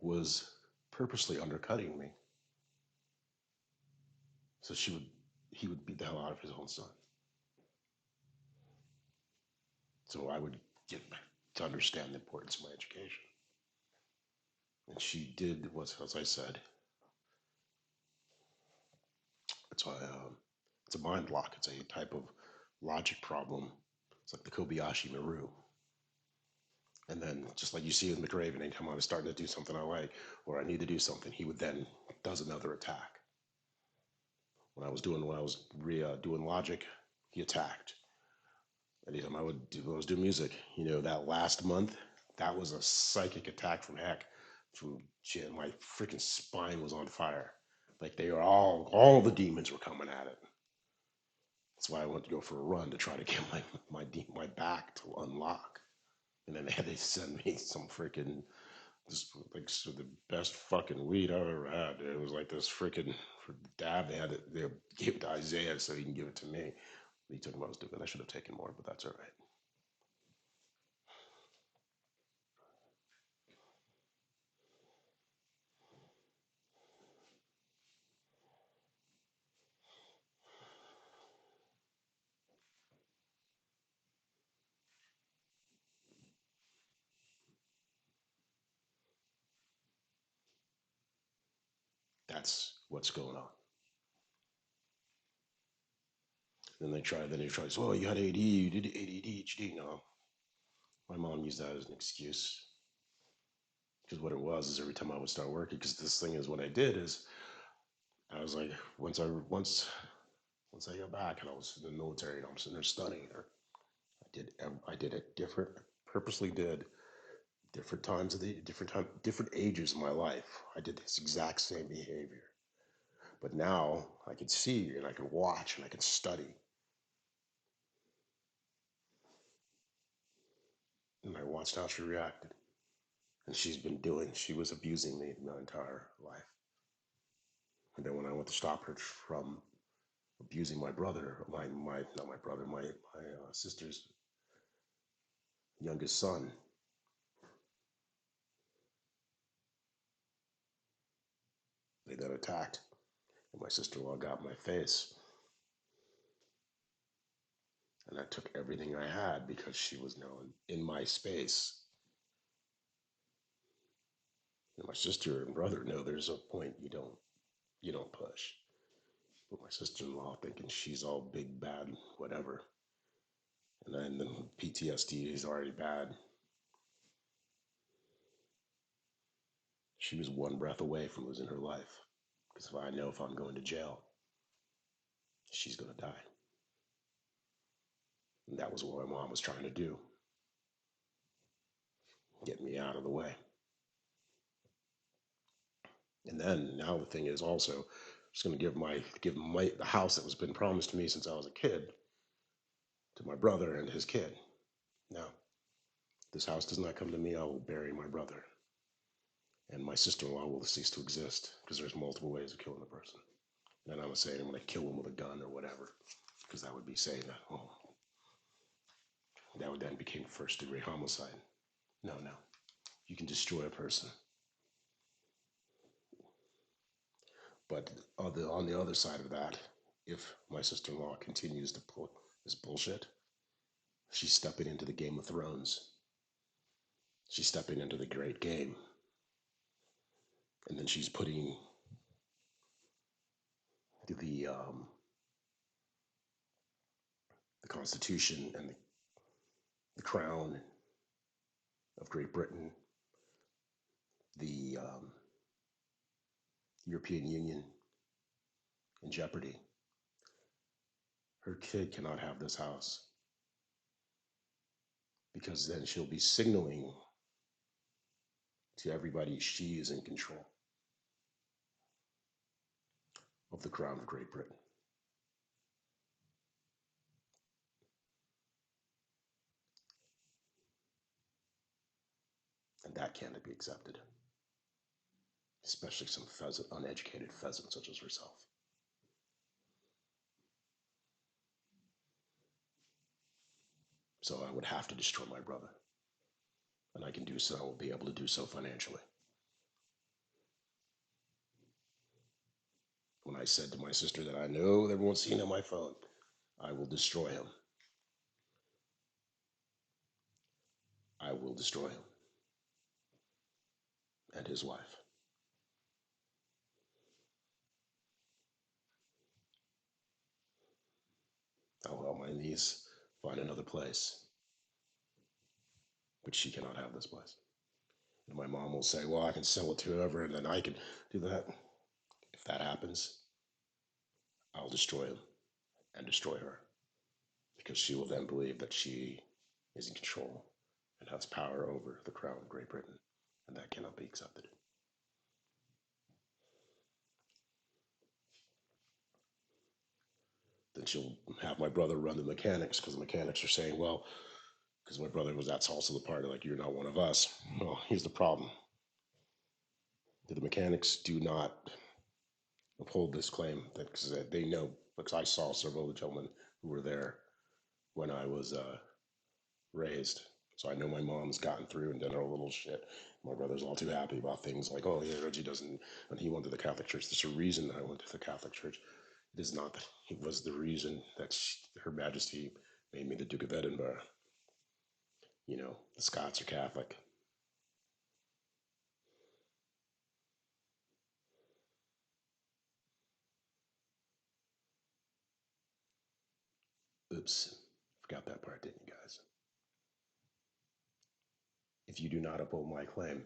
was purposely undercutting me. So he would beat the hell out of his own son. So I would get to understand the importance of my education. And she did what, as I said, it's a mind block. It's a type of logic problem. It's like the Kobayashi Maru. And then, just like you see with McRaven, anytime I was starting to do something I like, or I need to do something, he would then does another attack. When I was doing doing logic, he attacked. Anytime I was doing music, that last month, that was a psychic attack from heck. From shit, my freaking spine was on fire. Like they were all the demons were coming at it. That's why I went to go for a run to try to get my back to unlock. And then they had to send me some freaking this like so the best fucking weed I've ever had. It was like this freaking for dad. They gave it to Isaiah so he can give it to me. He took him. I was doing. I should have taken more, but that's all right. That's what's going on. Then they try. Then they try. So, oh, you had AD. You did ADHD. No, my mom used that as an excuse because what it was is every time I would start working. Because this thing is what I did is I was like once I got back and I was in the military and I'm sitting there studying her. I did it different. Purposely did different times of the different ages of my life. I did this exact same behavior. But now I could see and I could watch and I could study. And I watched how she reacted. And she was abusing me my entire life. And then when I went to stop her from abusing my brother, not my brother, my sister's youngest son, they then attacked. And my sister-in-law got in my face. And I took everything I had because she was now in my space. And my sister and brother know there's a point you don't push. But my sister-in-law thinking she's all big bad whatever, and then the PTSD is already bad. She was one breath away from losing her life because if I know if I'm going to jail, she's gonna die. And that was what my mom was trying to do, get me out of the way. And then now the thing is also just going to give my the house that was been promised to me since I was a kid to my brother and his kid. Now, this house does not come to me. I will bury my brother, and my sister-in-law will cease to exist because there's multiple ways of killing a person. And I'm saying I'm going to kill him with a gun or whatever, because that would be saying that. Oh, that would then become first-degree homicide. No, no, you can destroy a person, but on the other side of that, if my sister-in-law continues to pull this bullshit, she's stepping into the Game of Thrones. She's stepping into the great game. And then she's putting the the Constitution and the crown of Great Britain, the European Union in jeopardy. Her kid cannot have this house because then she'll be signaling to everybody she is in control of the crown of Great Britain. And that can't be accepted, especially some uneducated pheasant such as herself. So I would have to destroy my brother. And I can do so, I will be able to do so financially. When I said to my sister that I know everyone's seen on my phone, I will destroy him. I will destroy him and his wife. I will help my niece find another place, but she cannot have this place. And my mom will say, well, I can sell it to whoever and then I can do that. If that happens, I'll destroy him and destroy her because she will then believe that she is in control and has power over the crown of Great Britain. And that cannot be accepted. she'll have my brother run the mechanics because the mechanics are saying, well, because my brother was, that's also the part of like, you're not one of us. Well, here's the problem. The mechanics do not uphold this claim because they know, because I saw several of the gentlemen who were there when I was raised. So I know my mom's gotten through and done her little shit. My brother's all too happy about things like, oh, yeah, Reggie doesn't, and he went to the Catholic Church. There's a reason that I went to the Catholic Church. It is not that it was the reason that Her Majesty made me the Duke of Edinburgh. You know, the Scots are Catholic. Oops, forgot that part, didn't you guys? If you do not uphold my claim,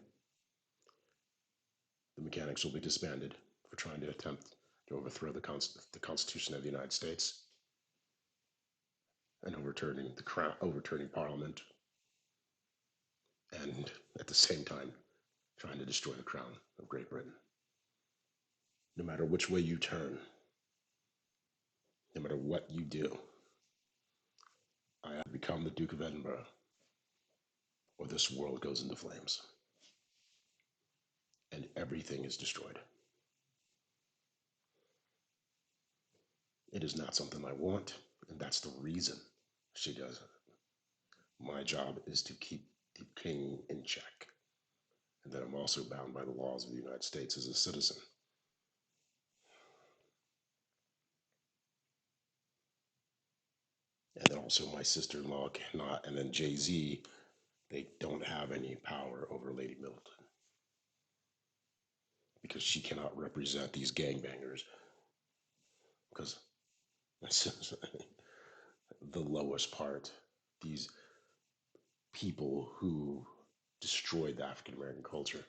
the mechanics will be disbanded for trying to attempt to overthrow the Constitution of the United States and overturning the crown, overturning Parliament, and at the same time trying to destroy the crown of Great Britain. No matter which way you turn, no matter what you do, I have become the Duke of Edinburgh, or this world goes into flames and everything is destroyed. It is not something I want, and that's the reason she does it. My job is to keep the king in check, and that I'm also bound by the laws of the United States as a citizen. And then also my sister-in-law cannot, and then Jay-Z, they don't have any power over Lady Middleton because she cannot represent these gangbangers because the lowest part, these people who destroyed the African American culture.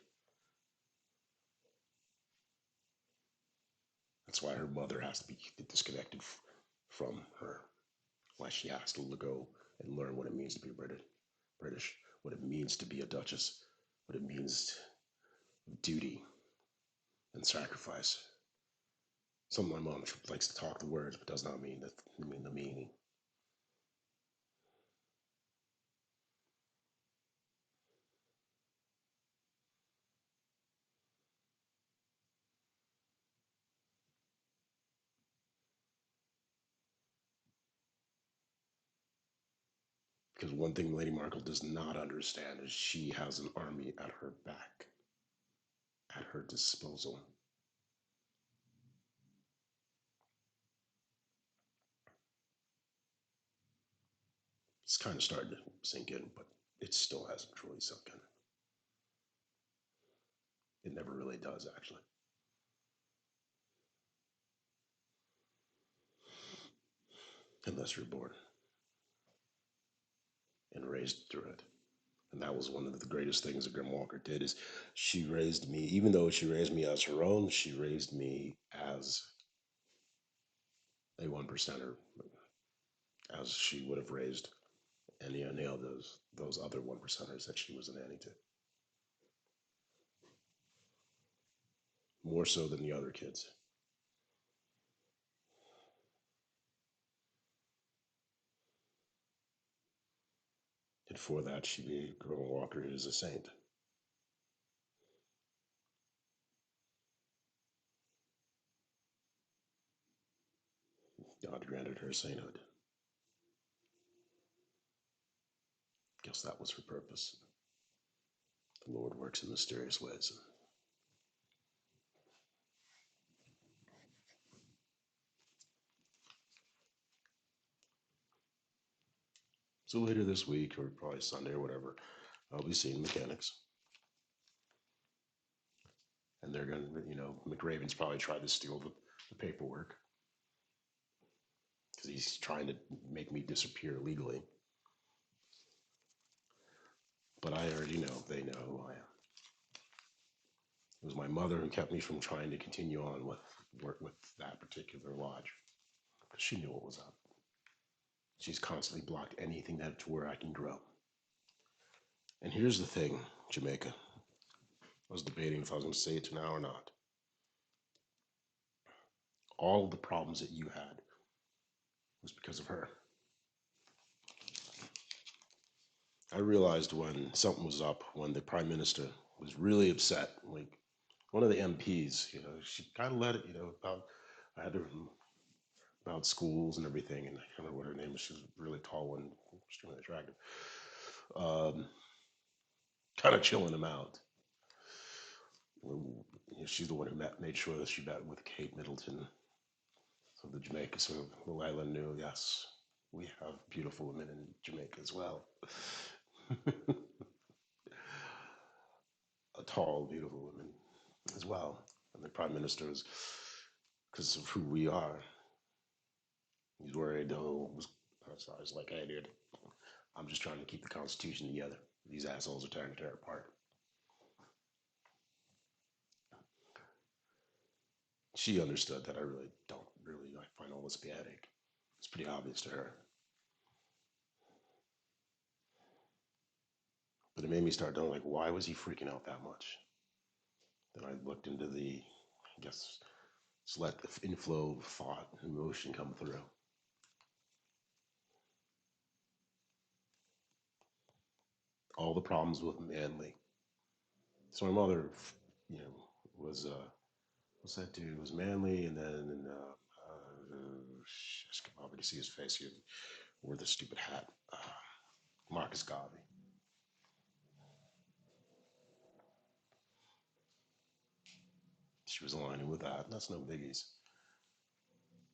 That's why her mother has to be disconnected from her. Why she has to go and learn what it means to be British, what it means to be a duchess, what it means duty and sacrifice. Some of my mom likes to talk the words, but does not mean the meaning. Because one thing Lady Markle does not understand is she has an army at her back, at her disposal. It's kind of starting to sink in, but it still hasn't truly sunk in. It never really does, actually. Unless you're born and raised through it. And that was one of the greatest things that Grim Walker did is she raised me, even though she raised me as her own, she raised me as a one percenter, as she would have raised any of those other one percenters that she was a nanny to. More so than the other kids. And for that she made Grim Walker is a saint. God granted her sainthood. Guess that was her purpose. The Lord works in mysterious ways. So later this week, or probably Sunday or whatever, I'll be seeing mechanics. And they're going to, McRaven's probably tried to steal the paperwork because he's trying to make me disappear legally. But I already know, they know who I am. It was my mother who kept me from trying to continue on with work with that particular lodge because she knew what was up. She's constantly blocked anything that to where I can grow. And here's the thing, Jamaica. I was debating if I was going to say it now or not. All the problems that you had was because of her. I realized when something was up, when the prime minister was really upset. Like one of the MPs, she kind of let it, about I had to about schools and everything, and I can't remember what her name is. She's a really tall one, extremely attractive. Um, kind of chilling him out. She's the one who made sure that she met with Kate Middleton of the Jamaica, so Little Island knew, yes, we have beautiful women in Jamaica as well. A tall, beautiful women as well. And the prime minister is, because of who we are, he's worried. Oh, so I was like, hey, dude, I'm just trying to keep the Constitution together. These assholes are trying to tear it apart. She understood that I really don't really. I find all this to be a headache. It's pretty obvious to her. But it made me start doing like, why was he freaking out that much? Then I looked into I guess, just let the inflow of thought and emotion come through. All the problems with Manly. So my mother, you know, was what's that dude? It was Manly, and then I can probably see his face. He wore the stupid hat. Marcus Garvey. She was aligning with that. That's no biggies.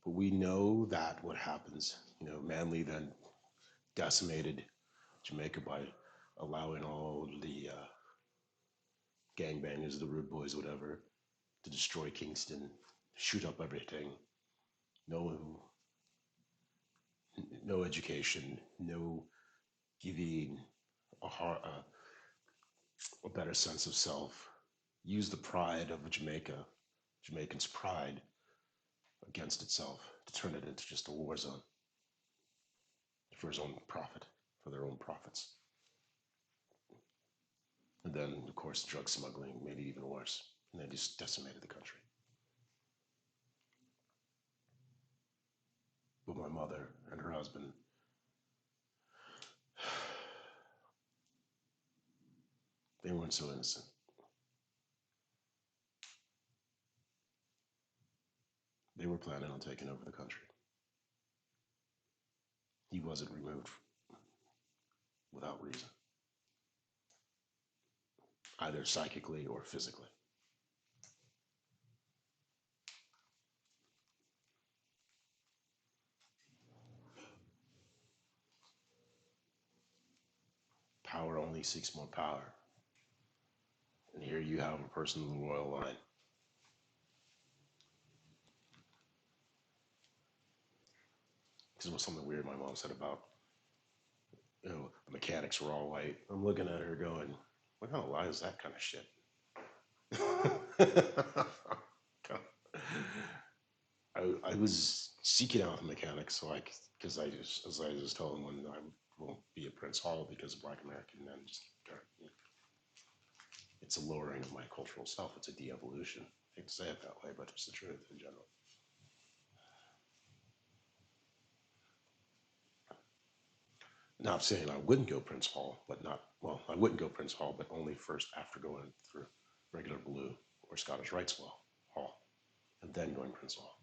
But we know that what happens. Manly then decimated Jamaica by allowing all the gangbangers, the rude boys, whatever, to destroy Kingston, shoot up everything. No, no education, no giving a better sense of self. Use the pride of Jamaica, Jamaicans' pride against itself to turn it into just a war zone for his own profit, for their own profits. And then, of course, drug smuggling made it even worse. And they just decimated the country. But my mother and her husband, they weren't so innocent. They were planning on taking over the country. He wasn't removed without reason, either psychically or physically. Power only seeks more power. And here you have a person in the royal line. This was something weird my mom said about, the mechanics were all white. I'm looking at her going, what kind of lie is that kind of shit? I was seeking out the mechanics, so because as I just told him, when I won't be at Prince Hall because of Black American men, just it's a lowering of my cultural self. It's a de-evolution. I hate to say it that way, but it's the truth in general. Not saying I wouldn't go Prince Hall, but not, well, I wouldn't go Prince Hall, but only first after going through regular Blue or Scottish Rites Hall, and then going Prince Hall.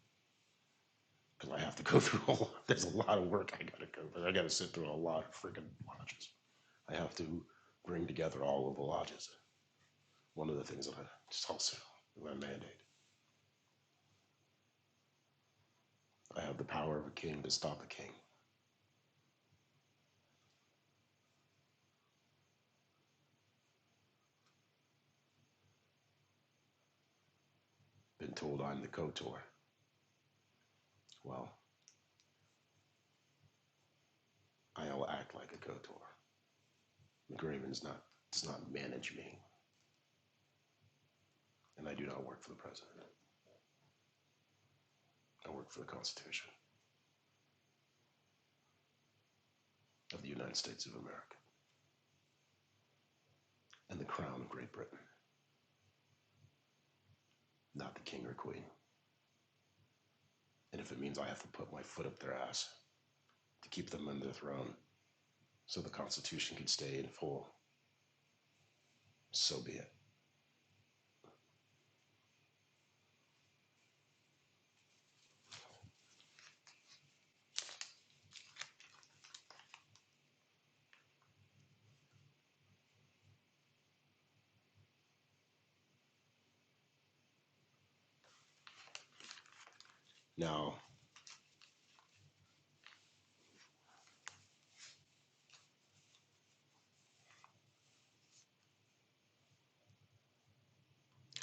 Because I have to go through there's a lot of work I gotta go through. I gotta sit through a lot of freaking lodges. I have to bring together all of the lodges. One of the things that I just also my mandate. I have the power of a king to stop a king. Been told I'm the KOTOR. Well, I'll act like a KOTOR. McRaven does not manage me, and I do not work for the president. I work for the Constitution of the United States of America and the Crown of Great Britain, not the king or queen. And if it means I have to put my foot up their ass, to keep them on their throne so the Constitution could stay in full. So be it. Now,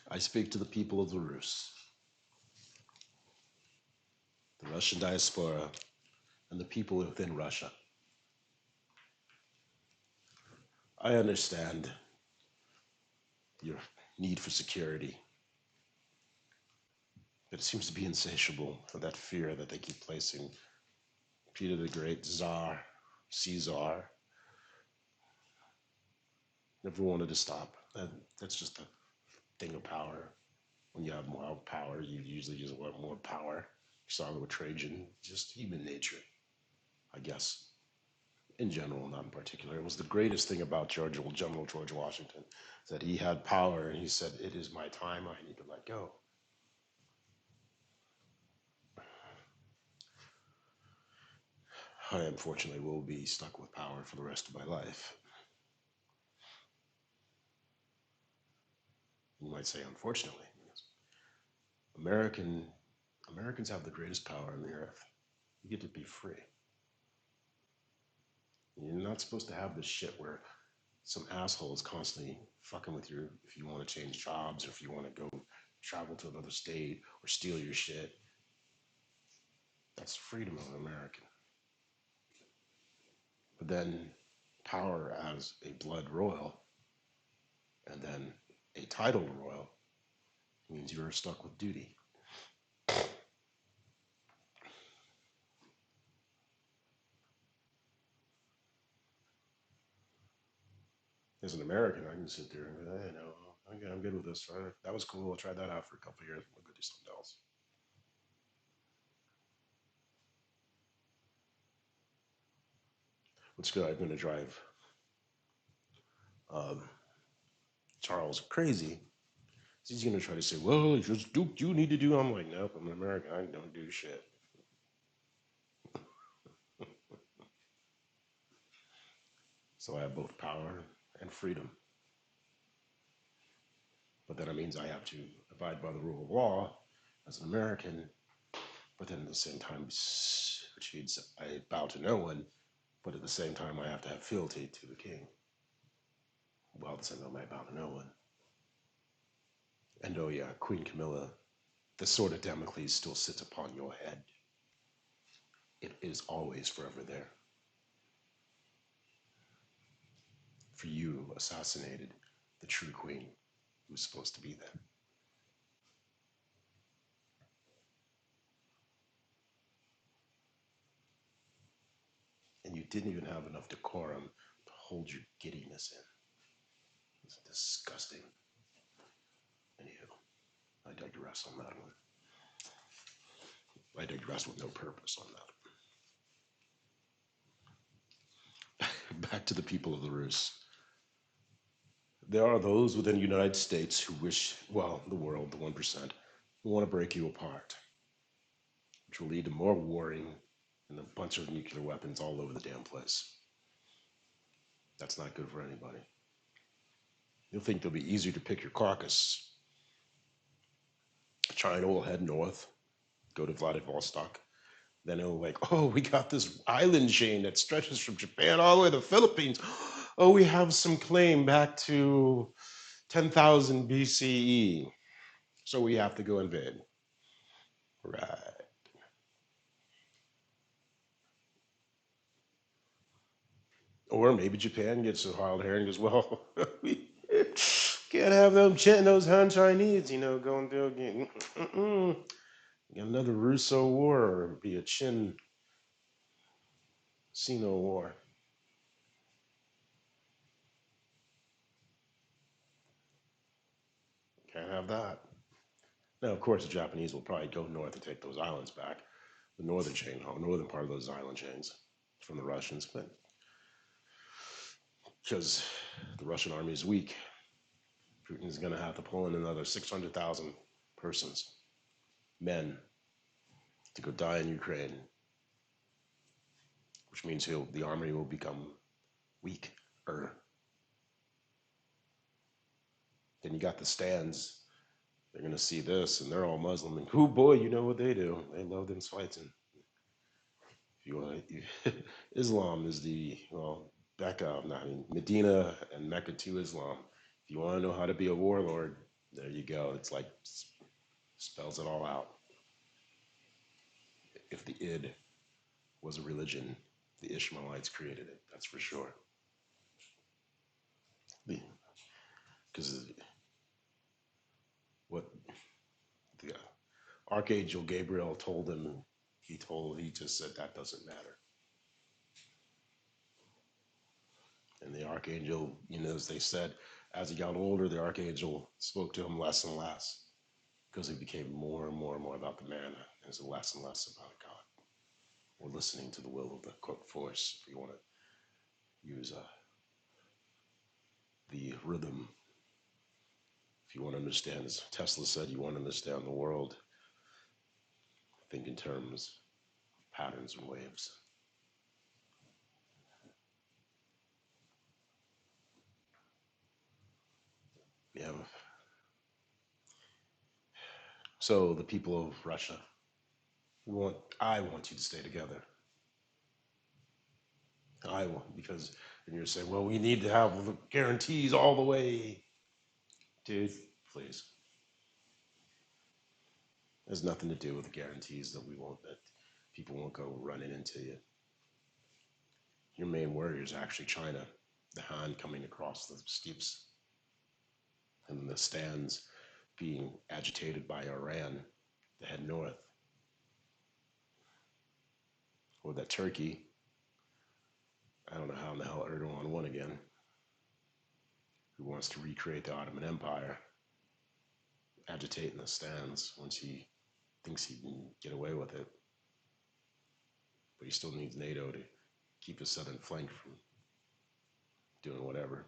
I speak to the people of the Rus, the Russian diaspora, and the people within Russia. I understand your need for security, but it seems to be insatiable for that fear that they keep placing Peter the Great, Tsar, Caesar, never wanted to stop. That's just a thing of power. When you have more power, you usually just want more power. You saw it with Trajan, just human nature, I guess. In general, not in particular. It was the greatest thing about General George Washington, that he had power and he said, "It is my time. I need to let go." I unfortunately will be stuck with power for the rest of my life. You might say, unfortunately, because American Americans have the greatest power on the earth. You get to be free. You're not supposed to have this shit where some asshole is constantly fucking with you if you want to change jobs or if you want to go travel to another state or steal your shit. That's freedom of an American. But then power as a blood royal and then a titled royal means you're stuck with duty. As an American, I can sit there and go, hey, no, okay, I'm good with this. Right? That was cool. I'll try that out for a couple of years. We'll go do something else. What's good? I'm going to drive um, Charles crazy. He's going to try to say, well, just do you need to do. I'm like, nope, I'm an American. I don't do shit. So I have both power and freedom. But then it means I have to abide by the rule of law as an American. But then at the same time, which means I bow to no one. But at the same time, I have to have fealty to the king. While at the same time, I bow to no one. And oh yeah, Queen Camilla, the sword of Damocles still sits upon your head. It is always forever there. For you assassinated the true queen who was supposed to be there. And you didn't even have enough decorum to hold your giddiness in. It's disgusting. Anywho, I digress on that one. I digress with no purpose on that. Back to the people of the Rus. There are those within the United States who wish, well, the world, the 1%, who want to break you apart, which will lead to more warring and a bunch of nuclear weapons all over the damn place. That's not good for anybody. You'll think it'll be easier to pick your caucus. China will head north, go to Vladivostok. Then it'll like, oh, we got this island chain that stretches from Japan all the way to the Philippines. Oh, we have some claim back to 10,000 BCE. So we have to go invade. Right. Or maybe Japan gets a wild hair and goes, well, we can't have those Han Chinese, going through again. Get another Russo war or be a Chin Sino war. Can't have that. Now, of course, the Japanese will probably go north and take those islands back, the northern chain, northern part of those island chains. from the Russians, but because the Russian army is weak, Putin is going to have to pull in another 600,000 persons, men, to go die in Ukraine, which means the army will become weak. Then you got the stands. They're going to see this, and they're all Muslim. And oh boy, you know what they do? They love them fighting. If you want, Islam is the Becca, I mean Medina and Mecca to Islam. If you want to know how to be a warlord, there you go. It's like spells it all out. If the id was a religion, the Ishmaelites created it. That's for sure. Because what the Archangel Gabriel told him, he just said that doesn't matter. And the Archangel, as they said, as he got older, the Archangel spoke to him less and less because he became more and more and more about the man and less and less about God. We're listening to the will of the force, if you want to use the rhythm. If you want to understand, as Tesla said, you want to understand the world, think in terms of patterns and waves. Yeah. So the people of Russia, I want you to stay together. I want, because and you're saying, well, we need to have the guarantees all the way. Dude, please. There's nothing to do with the guarantees that people won't go running into you. Your main warrior is actually China, the Han coming across the steeps, and the stands being agitated by Iran to head north. Or that Turkey, I don't know how in the hell Erdogan won again, who wants to recreate the Ottoman Empire, agitating the stands once he thinks he can get away with it. But he still needs NATO to keep his southern flank from doing whatever.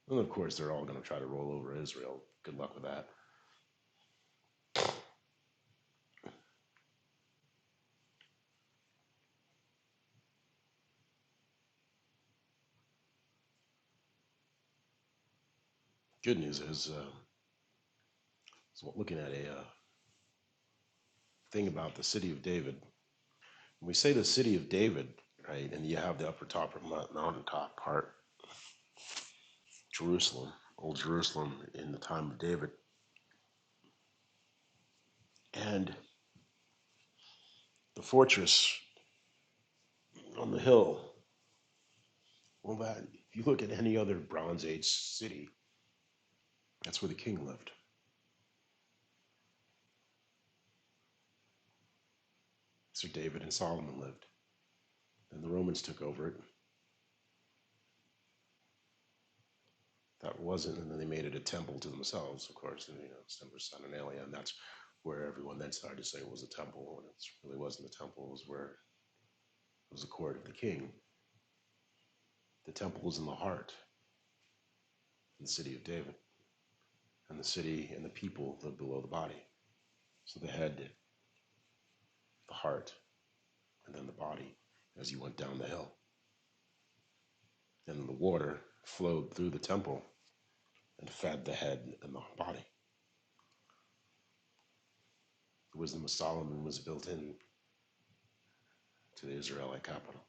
And of course, they're all going to try to roll over Israel. Good luck with that. Good news is, looking at a thing about the city of David. When we say the city of David, right, and you have the upper top or mountaintop part, Jerusalem, old Jerusalem in the time of David. And the fortress on the hill, well, that, if you look at any other Bronze Age city, that's where the king lived. So David and Solomon lived. Then the Romans took over it. That wasn't, and then they made it a temple to themselves, of course, and December Saturnalia, and that's where everyone then started to say it was a temple, and it really wasn't a temple, it was where it was the court of the king. The temple was in the heart, in the city of David, and the city and the people lived below the body. So the head, the heart, and then the body as you went down the hill. And the water flowed through the temple and fed the head and the body. The wisdom of Solomon was built in to the Israelite capital.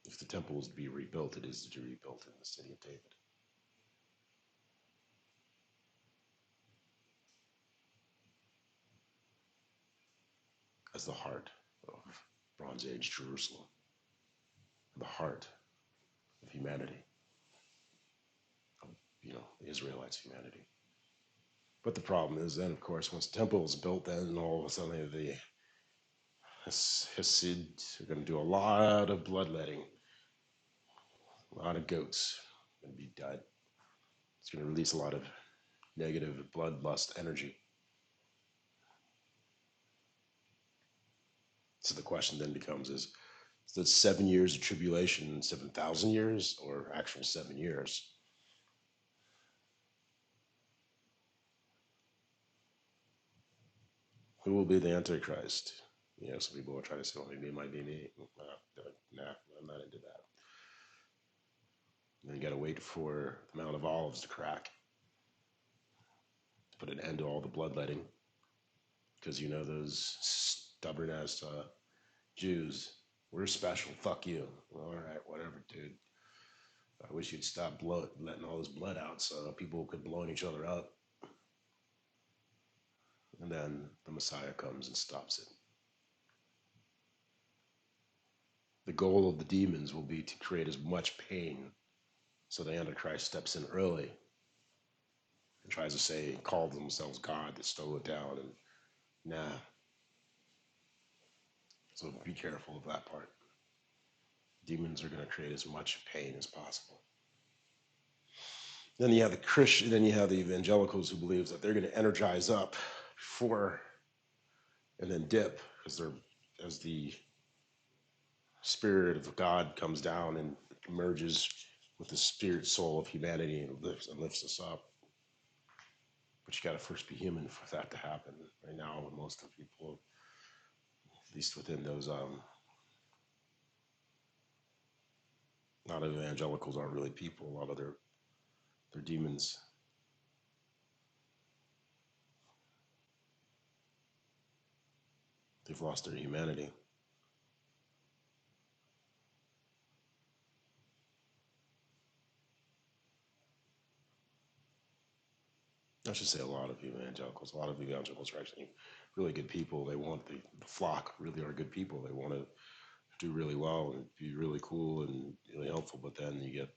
If the temple is to be rebuilt, it is to be rebuilt in the city of David. As the heart of Bronze Age Jerusalem, the heart of humanity, of the Israelites' humanity. But the problem is then, of course, once the temple is built, then all of a sudden the Hasids are going to do a lot of bloodletting, a lot of goats going to be died. It's going to release a lot of negative bloodlust energy. So the question then becomes: is the 7 years of tribulation 7,000 years or actual 7 years? Who will be the Antichrist? Some people are trying to say, well, maybe it might be me. Nah, I'm not into that. And then you got to wait for the Mount of Olives to crack to put an end to all the bloodletting. Because those stubborn ass Jews, we're special. Fuck you. Well, all right, whatever, dude. I wish you'd stop letting all this blood out so people could blowing each other up. And then the Messiah comes and stops it. The goal of the demons will be to create as much pain so the Antichrist steps in early and tries to say, call themselves God to slow it down. And nah. So be careful of that part. Demons are going to create as much pain as possible. Then you have the Christian, then you have the evangelicals who believes that they're going to energize up before and then dip as the Spirit of God comes down and merges with the spirit soul of humanity and lifts us up. But you got to first be human for that to happen. Right now, most of the people, at least within those, a lot of evangelicals aren't really people. A lot of they're demons. They've lost their humanity. I should say a lot of evangelicals. A lot of evangelicals are actually really good people. They want the flock really are good people. They want to do really well and be really cool and really helpful. But then you get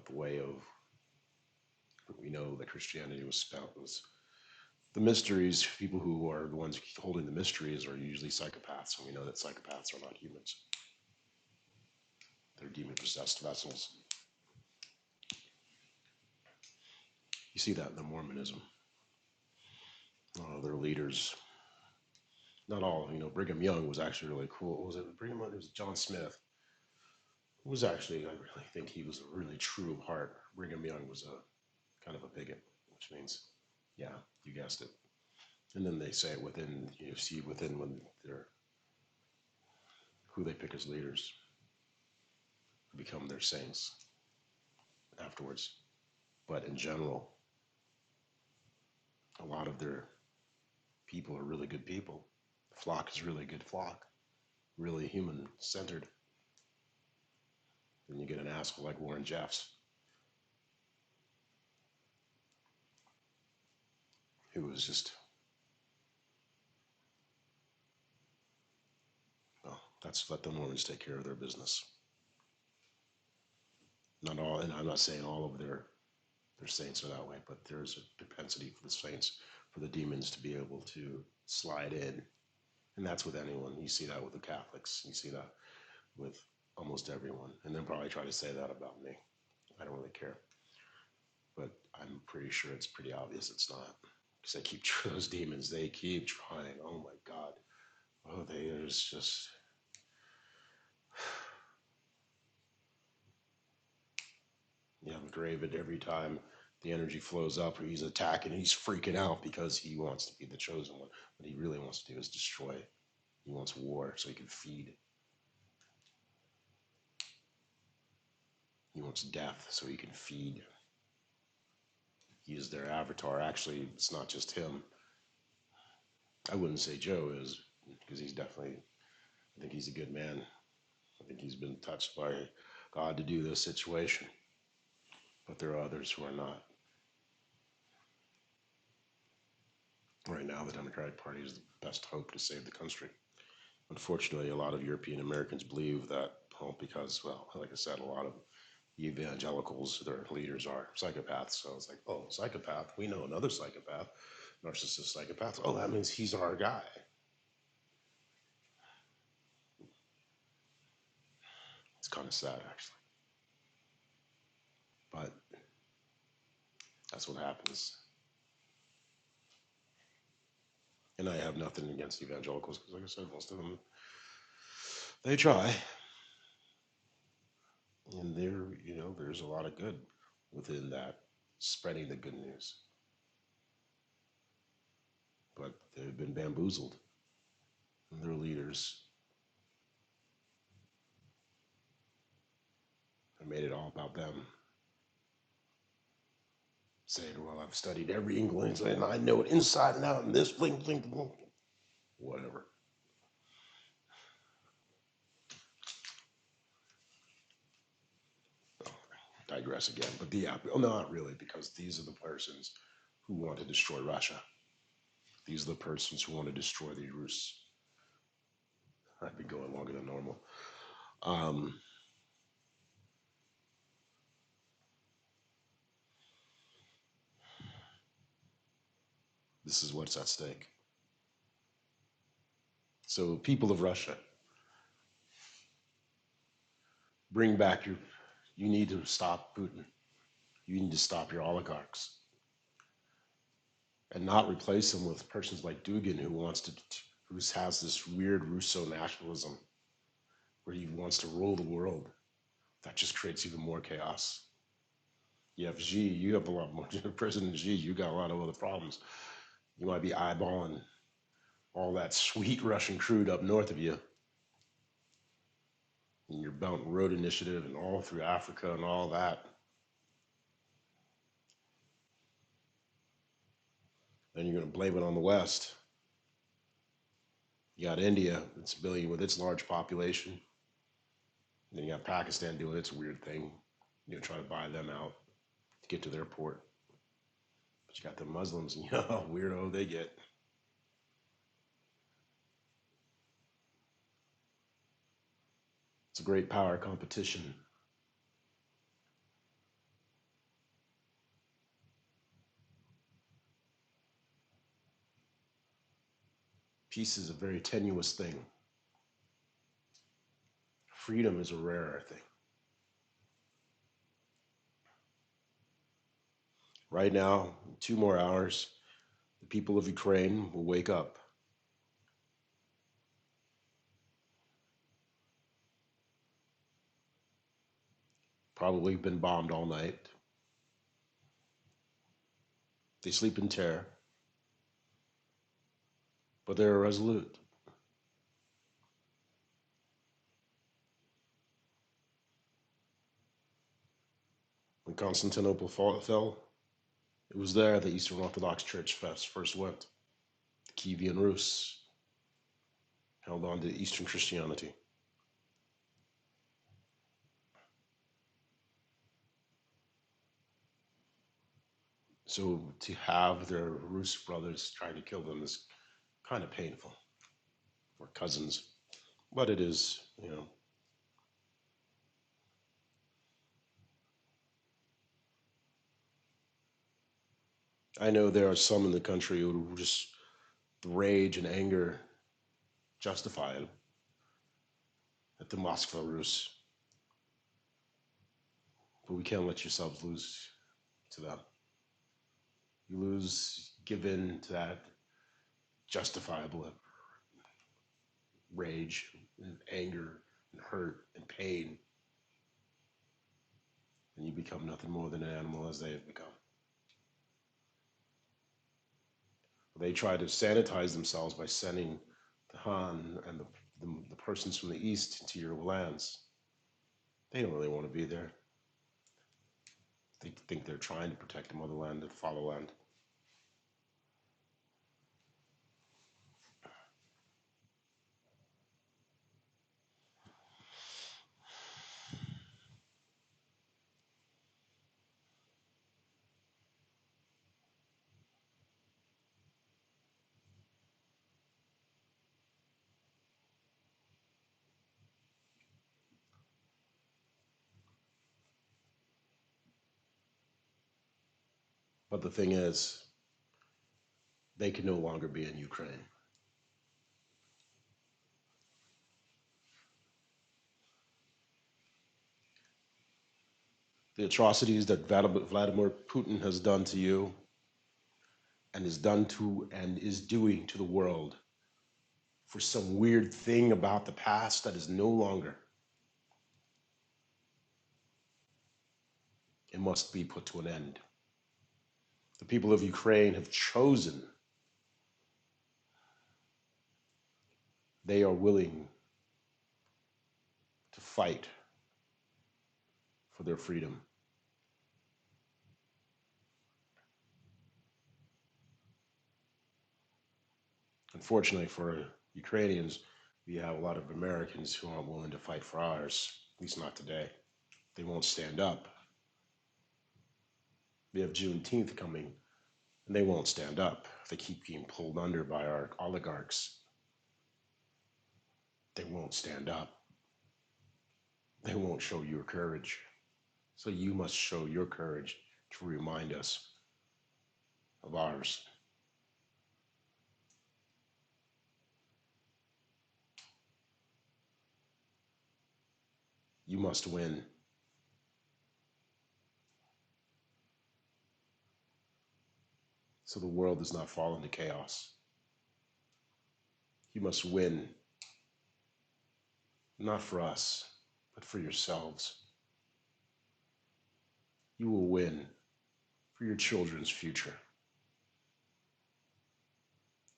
the way of we know that Christianity was the mysteries. People who are the ones holding the mysteries are usually psychopaths, and we know that psychopaths are not humans. They're demon-possessed vessels. You see that in the Mormonism. Their leaders, not all, Brigham Young was actually really cool. Was it Brigham Young? It was John Smith. It was actually, I really think he was a really true of heart. Brigham Young was a kind of a bigot, which means, yeah, you guessed it. And then they say within, see within when they're, who they pick as leaders who become their saints afterwards. But in general, a lot of their people are really good people. The flock is really good flock, really human centered. Then you get an asshole like Warren Jeffs, who was just, well, that's let the Mormons take care of their business. Not all, and I'm not saying all of their saints are that way, but there's a propensity for the saints, for the demons to be able to slide in. And that's with anyone. You see that with the Catholics. You see that with almost everyone. And they'll probably try to say that about me. I don't really care. But I'm pretty sure it's pretty obvious it's not. Because they keep, those demons, they keep trying. Oh my God. Oh, there's just, Draven, every time the energy flows up or he's attacking, he's freaking out because he wants to be the chosen one. What he really wants to do is destroy. He wants war so he can feed. He wants death so he can feed. He is their avatar. Actually, it's not just him. I wouldn't say Joe is, because he's definitely, I think he's a good man. I think he's been touched by God to do this situation. But there are others who are not. Right now, the Democratic Party is the best hope to save the country. Unfortunately, a lot of European Americans believe that, well, because, well, like I said, a lot of evangelicals, their leaders are psychopaths. So it's like, oh, psychopath, we know another psychopath, narcissist psychopath. Oh, that means he's our guy. It's kind of sad, actually. But that's what happens. And I have nothing against evangelicals because, like I said, most of them they try, and there's a lot of good within that, spreading the good news. But they've been bamboozled, and their leaders have made it all about them, saying, "Well, I've studied every English and I know it inside and out, and this thing, whatever." Digress again, but yeah, well, not really, because these are the persons who want to destroy Russia. These are the persons who want to destroy the Rus. I've been going longer than normal. Um, this is what's at stake. So, people of Russia, bring back your. You need to stop Putin. You need to stop your oligarchs and not replace them with persons like Dugin, who has this weird Russo nationalism where he wants to rule the world. That just creates even more chaos. You have Xi, you have a lot more. President Xi, you got a lot of other problems. You might be eyeballing all that sweet Russian crude up north of you, and your Belt and Road Initiative, and all through Africa and all that. Then you're going to blame it on the West. You got India, it's a billion with its large population. And then you got Pakistan doing its weird thing, trying to buy them out to get to their port. But you got the Muslims, and weirdo they get. It's a great power competition. Peace is a very tenuous thing. Freedom is a rarer thing. Right now, 2 more hours, the people of Ukraine will wake up. Probably been bombed all night. They sleep in terror, but they're resolute. When Constantinople fell, it was there the Eastern Orthodox Church first went. The Kievan Rus held on to Eastern Christianity. So to have their Rus brothers trying to kill them is kind of painful, or cousins, but it is. I know there are some in the country who just rage and anger justify it at the Moskva Rus, but we can't let yourselves lose to them. You give in to that justifiable rage and anger and hurt and pain, and you become nothing more than an animal as they have become. They try to sanitize themselves by sending the Han and the persons from the east into your lands. They don't really want to be there. They think they're trying to protect the motherland and fatherland. But the thing is, they can no longer be in Ukraine. The atrocities that Vladimir Putin has done to you and is done to and is doing to the world for some weird thing about the past that is no longer, it must be put to an end. The people of Ukraine have chosen, they are willing to fight for their freedom. Unfortunately for Ukrainians, we have a lot of Americans who aren't willing to fight for ours, at least not today. They won't stand up. We have Juneteenth coming, and they won't stand up. They keep being pulled under by our oligarchs. They won't stand up. They won't show your courage. So you must show your courage to remind us of ours. You must win. So the world does not fall into chaos. You must win, not for us, but for yourselves. You will win for your children's future.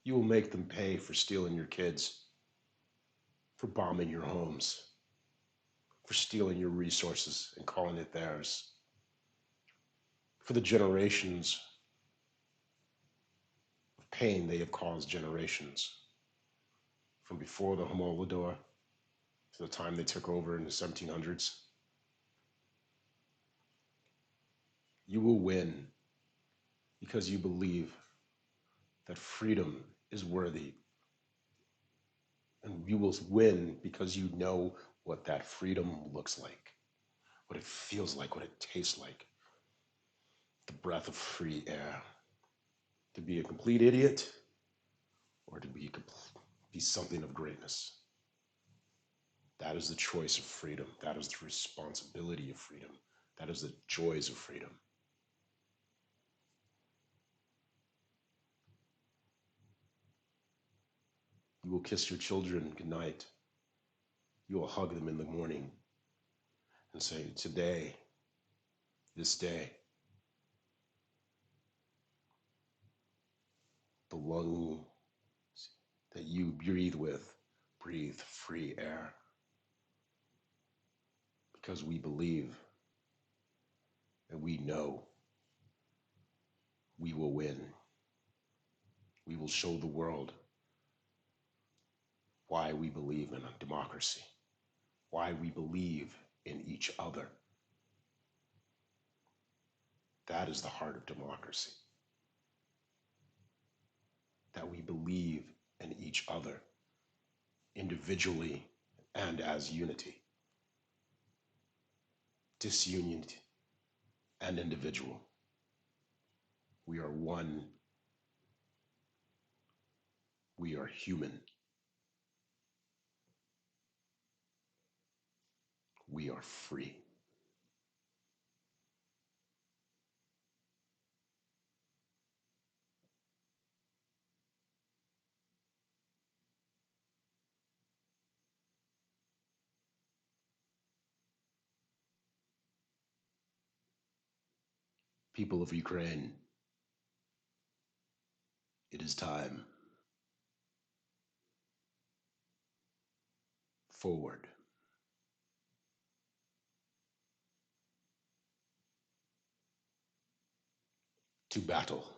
You will make them pay for stealing your kids, for bombing your homes, for stealing your resources and calling it theirs, for the generations of pain they have caused generations, from before the Holodomor to the time they took over in the 1700s. You will win because you believe that freedom is worthy. And you will win because you know what that freedom looks like, what it feels like, what it tastes like. The breath of free air. To be a complete idiot or to be something of greatness. That is the choice of freedom. That is the responsibility of freedom. That is the joys of freedom. You will kiss your children goodnight. You will hug them in the morning and say, today, this day, the lungs that you breathe with, breathe free air. Because we believe and we know we will win. We will show the world why we believe in a democracy, why we believe in each other. That is the heart of democracy. That we believe in each other individually and as unity. Disunion and individual. We are one. We are human. We are free. People of Ukraine, it is time. Forward. To battle.